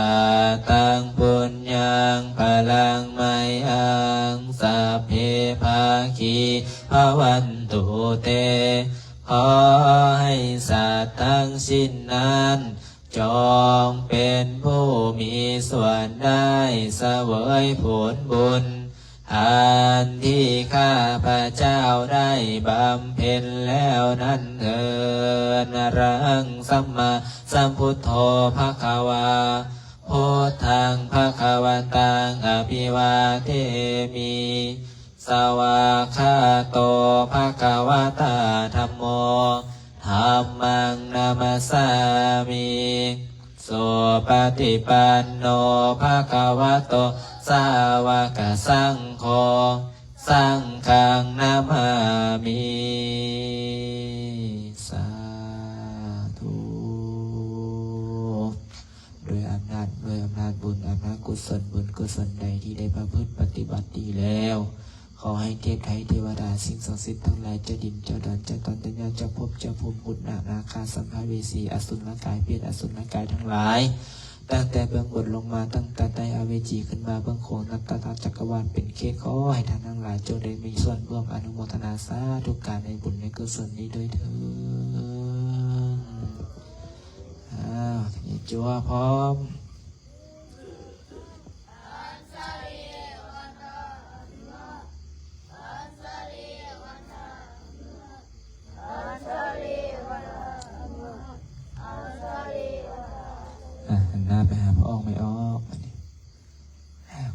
ตังปุญญังพลังไมอังสัพเพภาคีภวันตุเตขอให้สัตว์ทั้งสิ้นนั้นจงเป็นผู้มีส่วนได้เสวยผลบุญอันที่ข้าพระเจ้าได้บำเพ็ญแล้วนั้นเถิดอรังสัมมาสัมพุทโธภควาพุทธังภวันตังอภิวาเทมิสวากขาโตภควตาธัมโมธัมมังนามัสสามิสุปฏิปันโนภควโตสาวกสังโฆสังฆังนามามิสาธุด้วยอำนาจบุญอำนาจกุศลบุญกุศลใดที่ได้ประพฤติปฏิบัติดีแล้วขอให้เทพไทยเทวดาสิ่งศักดิ์สิทธิ์ทั้งหลายเจ้าดินเจ้าดอนเจ้าตอนเจ้าญาเจ้าภพเจ้าภูมิบุตรนาคาสัมภเวสีอสุรกายเพียรอสุรกายทั้งหลายตั้งแต่เบื้องบนลงมาตั้งแต่ใต้อเวจีขึ้นมาเบื้องโขงนับตาจักรวาลเป็นเขตขอให้ท่านทั้งหลายจงได้มีส่วนร่วมอนุโมทนาสาธุการในบุญในกุศลนี้ด้วยเถิดทีนี้จัวพร้อมหน้าไปหาพระออกไม่ออก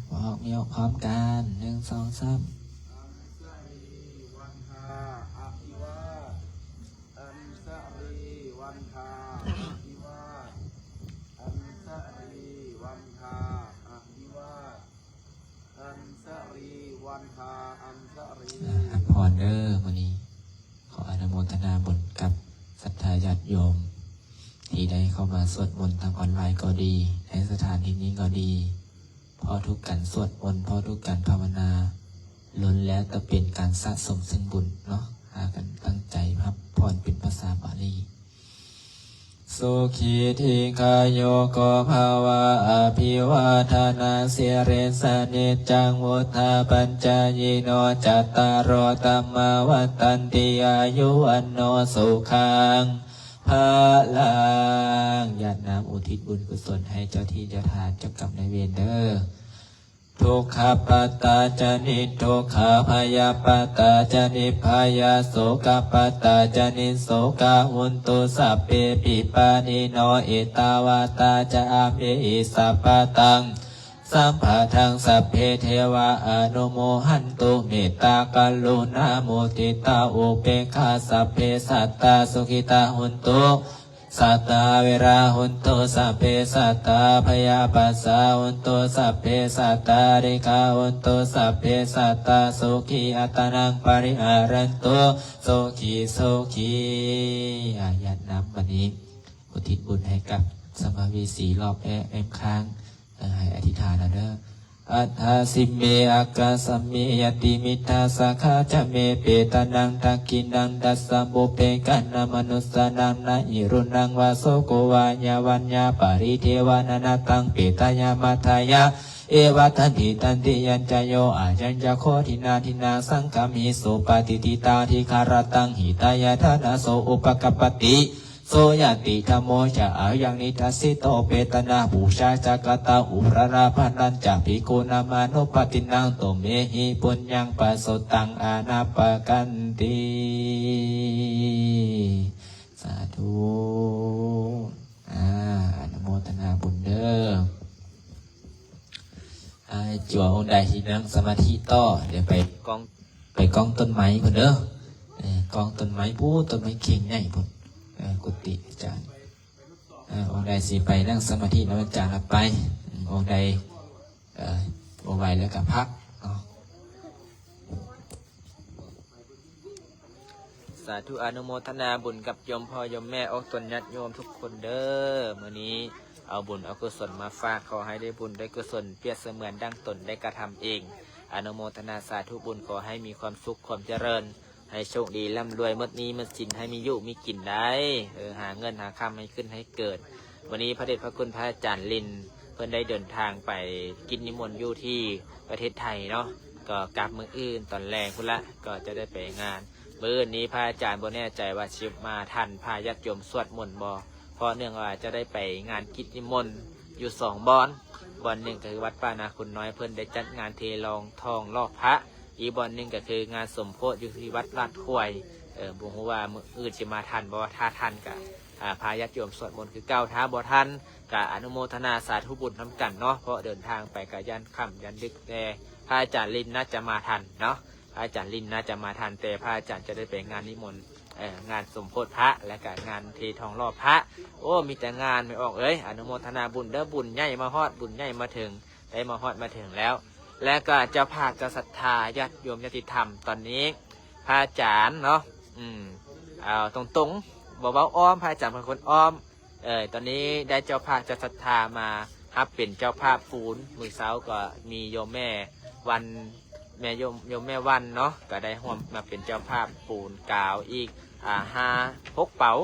พระออกไม่ออกพร้อมกัน1 2 3พรเด้อวันนี้ขออนุโมทนาบุญกับ ศรัทธาญาติโยมที่ได้เข้ามาสวดมนต์ทางออนไลน์ก็ดีในสถานที่นี้ก็ดีพอทุกการสวดมนต์พอทุกการภาวนาล้วนแล้วแต่เป็นการสะสมซึ่งบุญเนาะหากันตั้งใจครับพรเป็นภาษาบาลีสุขีทิคายโยโกภาวะอภิวาทนาสิริสนิจจังวุธาปัญจยิโนจัตตารโอธัมมาวัฏตันติอายุวันโนสุขังพลังญาติน้ำอุทิศบุญกุศลให้เจ้าที่เจ้าทานเจ้ากรรมนายเวรเด้อทุกขปัตตาจานิทุกขพยาปัตตาจานิพยาโสกปัตตาจานิโสกาหุนตุสัพเพปิปานิโนเอตาวาตาจามเออิสัพพตังสัมภะทังสัพเพเทวะอนุโมหันตุเมตตากรุณามุทิตาอุเปกขาสัพเพสัตตาสุขิตาหุนตุสัตตาเวราหุนตุสัพเพสัตตาพยาปัสสาหุนตุสัพเพสัตตาเรกาหุนตุสัพเพสัตตาสุขีอัตนังปริหารันตุสุขีสุขีอายัดน้ำวันนี้อุทิศบุญให้กับสัมภเวสีรอบแอมค้างให้อธิษฐานนะเด้ออัฏฐาสิเมอักขสัมเมยติมิทาสักขาจะเมเปตานังทักกินังดัสสะบุเปกันนามนุสสานังนะอิรุนังวาโสโกวาญาวัญญาปาริเทวานานาตังเปตายามัทายะเอวะทันติตันติยัญจโยอาจัญญโคทินาทินาสังฆามิโสปฏิทิตาทิคารตังหิตายะทานาโสอุปกัปปติโสยติธรรมโมจะอายังนิทัสสิโตเปตนาบูชาจักตาอุรราภนันจะภิกขุนามานุปตินังโตเมหิปุญญังปัสสตังอานาปกันติสาธุอนุโมทนาบุญเด้อจั่วองค์ใดที่นั่งสมาธิต่อเดี๋ยวไปกองต้นไม้พุ่นเด้อกองต้นไม้ปูต้นไม้เข่งใหญ่พุ่นกุฏิอาจารย์องค์ใดสิไปนั่งสมาธิแล้วอาจารย์รับไปองค์ใดบ่ไหวแล้วก็พักสาธุอนุโมทนาบุญกับโยมพ่อโยมแม่ออกตนญาติโยมทุกคนเด้อมื้อนี้เอาบุญเอากุศลมาฝากขอให้ได้บุญได้กุศลเปรียบเสมือนดังตนได้กระทำเองอนุโมทนาสาธุบุญขอให้มีความสุขความเจริญให้โชคดีร่ำรวยเมื่อนี้เมื่อสินให้มียุมีกินได้หาเงินหาคำให้ขึ้นให้เกิดวันนี้พระเดชพระคุณพระอาจารย์ลินเพิ่นได้เดินทางไปกินนิมนต์อยู่ที่ประเทศไทยเนาะก็กลับเมืองอื่นตอนแรงพุ่นละก็จะได้ไปงานมื้อนี้พระอาจารย์บ่แน่ใจว่าสิมาทันพาญาติโยมสวดมนต์บ่เพราะเนื่องว่าจะได้ไปงานกิจนิมนต์อยู่2บ่อนหนึ่งก็คือวัดป่านาคุณน้อยเพิ่นได้จัดงานเทลองทองลอกพระอีกบ่อนหนึ่งก็คืองานสมโพธิอยู่ที่วัดลาดควายบ่ฮู้ว่ามื้ออื่นสิมาทันบ่ถ้าทันก็พาญาติโยมสวดมนต์คือเก่าถ้าบ่ทันก็อนุโมทนาสาธุบุญนำกันเนาะเพราะเดินทางไปก็ยันค่ำยันดึกแต่พระอาจารย์ลินน่าจะมาทันเนาะพระอาจารย์ลินน่าจะมาทันแต่พระอาจารย์จะได้ไปงานนิมนต์งานสมโพธิพระและก็งานเททองรอบพระโอ้มีแต่งานไม่ออกอนุโมทนาบุญเด้อบุญใหญ่มาฮอดบุญใหญ่มาถึงได้มาฮอดมาถึงแล้วและก็เจ้าภาพจะศรัทธาญาติโยมญาติธรรมตอนนี้พระอาจารย์เนาะเอาตรงๆบอกว่าอ้อมพระอาจารย์เป็นคนอ้อมตอนนี้ได้เจ้าภาพจะศรัทธามาครับเป็นเจ้าภาพปูนมือเสาก็มีโยมแม่วันแม่โยมแม่วันเนาะก็ได้ร่วมมาเป็นเจ้าภาพปูนกาวอีก6 เป๋า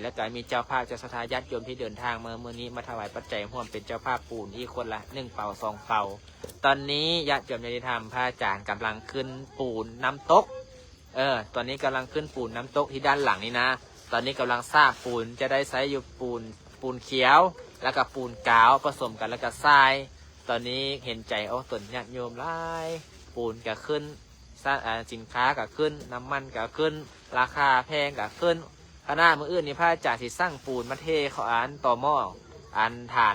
แล้วก็มีเจ้าภาพจะศรัทธาญาติโยมที่เดินทางมาเมื่อนี้มาถวายปัจจัยร่วมเป็นเจ้าภาพปูนอีกคนละ1 เป๋า 2 เป๋าตอนนี้ญาติโยมญาติธรรมพระอาจารย์กำลังขึ้นปูนน้ำตกตอนนี้กำลังขึ้นปูนน้ำตกที่ด้านหลังนี่นะตอนนี้กำลังสร้างปูนจะได้ใช้อยู่ปูนเขียวแล้วก็ปูนกาวผสมกันแล้วก็ทรายตอนนี้เห็นใจตนญาติโยมหลายปูนก็ขึ้นสินค้าก็ขึ้นน้ำมันก็ขึ้นราคาแพงก็ขึ้นคณะมืออื่นนี่พระอาจารย์สิสร้างปูนมาเทเขาต่อหม้อฐา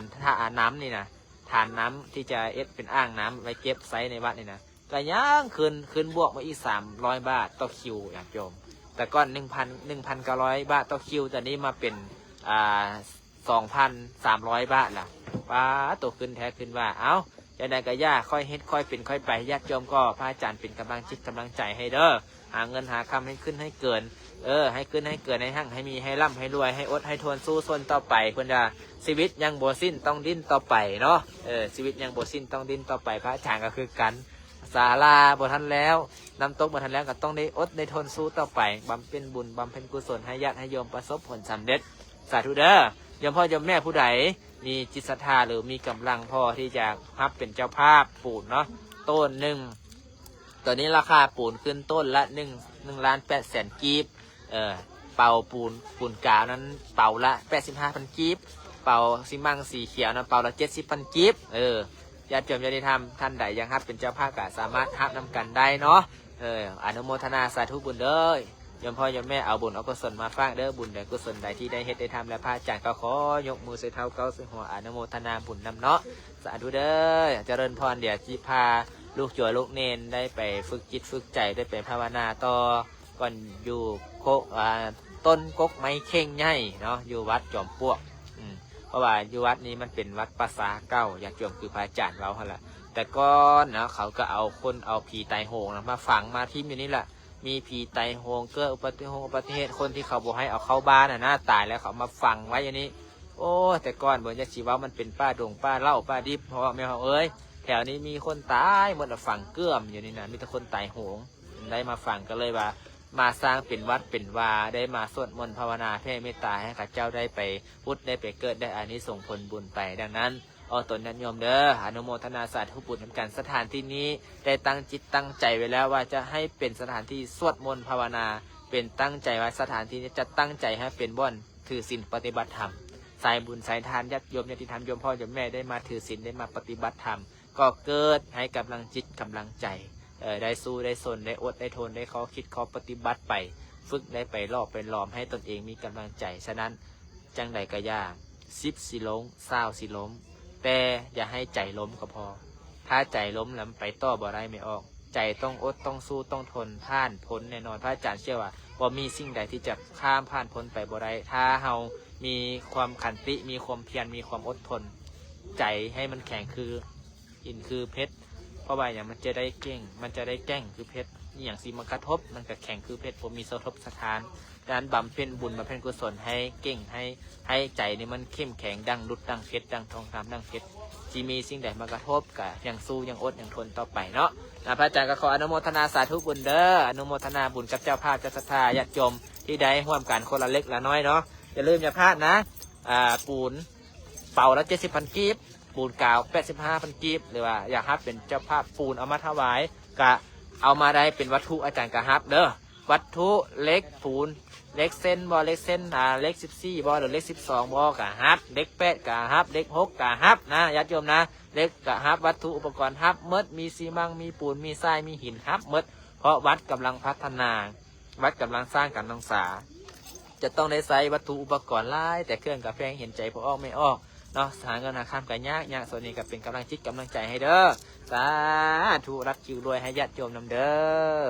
นน้ำนี่นะฐานน้ำที่จะเป็นอ่างน้ำไว้เก็บไซในวัดนี่นะก็ยังขึ้นบวกมาอีก300 บาทต่อคิวญาติโยมแต่ก่อน1,900 บาทต่อคิวแต่นี้มาเป็น2,300 บาทล่ะป้าตกขึ้นแท้ขึ้นว่าจะได้ก็ย่าค่อยเฮ็ดค่อยเป็นค่อยไปญาติโยมก็พระอาจารย์เป็นกำลังจิตกำลังใจให้เด้อหาเงินหาคำให้ขึ้นให้เกิน ให้ขึ้นให้เกิดให้หั่งให้มีให้ร่ำให้รวยให้อดให้ทนสู้ทนต่อไปเพื่อนว่าชีวิตยังบ่สิ้นต้องดิ้นต่อไปเนาะชีวิตยังบ่สิ้นต้องดิ้นต่อไปพระอาจารย์ก็คือกันศาลาบ่ทันแล้วน้ำตกบ่ทันแล้วก็ต้องได้อดได้ทนสู้ต่อไปบำเพ็ญบุญบำเพ็ญกุศลให้ญาติให้โยมประสบผลสำเร็จสาธุเด้อยมพ่อยมแม่ผู้ใดมีจิตศรัทธาหรือมีกำลังพอที่จะรับเป็นเจ้าภาพปูนเนาะต้นหนึ่งตอนนี้ราคาปูนขึ้นต้นละ1,800,000 กีบเป่าปูนกาวนั้นเป่าละ 85,000 กีบเป่าซิมังสีเขียวนั้นเป่าละ 70,000 กีบญาติโยมญาติธรรมท่านใดยังรับเป็นเจ้าภาพก็สามารถรับนำกันได้เนาะอนุโมทนาสาธุบุญเด้อยมพ่อยมแม่เอาบุญเอากุศลมาฝากเด้อบุญใดกุศลใดที่ได้เฮ็ดได้ทำและพระอาจารย์ก็ขอยกมือใส่เท้าเก้าใส่หัวอนุโมทนาบุญนำเนาะสาธุเด้อเจริญพรเดี๋ยวจีพาลูกจั่วลูกเนนได้ไปฝึกจิตฝึกใจได้ไปภาวนาต่อก่อนอยู่ต้นกกไม้เข่งใหญ่เนาะอยู่วัดจอมปลวกเพราะว่าอยู่วัดนี้มันเป็นวัดภาษาเก้าอยากจวมคือพระอาจารย์เราหั่นแหละแต่ก่อนนะเขาก็เอาผีไตโหงมาฝังมาทิ่มอยู่นี่แหละมีผีไตโหงเกิดอุบัติเหตุคนที่เขาบอกให้เอาเข้าบ้านตายแล้วเขามาฝังไว้อย่างนี้โอ้แต่ก่อนบนยาชีวะมันเป็นป้าดงป้าเล่าป้าดิบเพราะว่าแม่เขาแถวนี้มีคนตายหมดฝังเกื้อมอยู่นี่นะมีแต่คนตายโหงได้มาฝังก็เลยว่ามาสร้างเป็นวัดเป็นวาได้มาสวดมนต์ภาวนาแผ่เมตตาให้ข้าเจ้าได้ไปพุทธได้ไปเกิดได้อานิสงส์ผลบุญไปดังนั้นตนนั้นโยมเด้ออนุโมทนาสาธุบุญทำการสถานที่นี้ได้ตั้งจิตตั้งใจไว้แล้วว่าจะให้เป็นสถานที่สวดมนต์ภาวนาเป็นตั้งใจไว้สถานที่นี้จะตั้งใจให้เป็นบ่อนถือศีลปฏิบัติธรรมสายบุญสายทานญาติโยมญาติธรรมโยมพ่อโยมแม่ได้มาถือศีลได้มาปฏิบัติธรรมก็เกิดให้กำลังจิตกำลังใจได้สู้ได้สนได้อดได้ทนได้เขาคิดเขาปฏิบัติไปฝึกได้ไปรอบไปล้อมให้ตนเองมีกำลังใจฉะนั้นจังใดก็ยาก10 สิล้ม20 สิล้มแต่อย่าให้ใจล้มก็พอถ้าใจล้มแล้วไปต่อบ่ได้ไม่ออกใจต้องอดต้องสู้ต้องทนผ่านพ้นแน่นอนพระอาจารย์เชื่อว่ามีสิ่งใดที่จะข้ามผ่านพ้นไปบ่ได้ถ้าเรามีความขันติมีความเพียรมีความอดทนใจให้มันแข็งคือหินคือเพชรเพราะว่าอย่างมันจะได้เก่งมันจะได้แกล้งคือเพชรอย่างสีมันกระทบมันก็แข็งคือเพชรผมมีสะทบสะท้านดังนั้นบำเพ็ญบุญบำเพ็ญกุศลให้เก่งให้ใจนี่มันเข้มแข็งดังดุจดังเพชรดังทองคำดังเพชรที่มีสิ่งใดมากระทบก็ยังสู้ยังอดยังทนต่อไปเนาะพระอาจารย์ก็ขออนุโมทนาสาธุบุญเด้ออนุโมทนาบุญกับเจ้าภาพเจ้าศรัทธาญาติโยมที่ได้ร่วมกันคนละเล็กละน้อยเนาะอย่าลืมอย่าพลาดนะปูนเป่าละ70,000 กีบปูนกาว85,000 กีบหรือว่าอยากฮับเป็นเจ้าภาพปูนเอามาถวายก็เอามาได้เป็นวัตถุอาจารย์กะฮับเด้อวัตถุเล็กปูนเล็กเส้นบอเล็กเส้นเล็ก14บอหรือเล็ก12บอกะฮับเล็ก8กะฮับเล็ก6กะฮับนะญาติโยมนะเล็กกะฮับวัตถุอุปกรณ์ฮับเมดมีซีมังมีปูนมีทรายมีหินฮับเมดเพราะวัดกำลังพัฒนาวัดกำลังสร้างการศึกษาจะต้องได้ใช้วัตถุอุปกรณ์หลายแต่เครื่องกับแพงเห็นใจพอออกไม่ออกเนาะสถานเงินอาคารกันยากส่วนนี้ก็เป็นกำลังจิตกำลังใจให้เด้อสาธุรับคิวรวยให้ญาติโยมนำเด้อ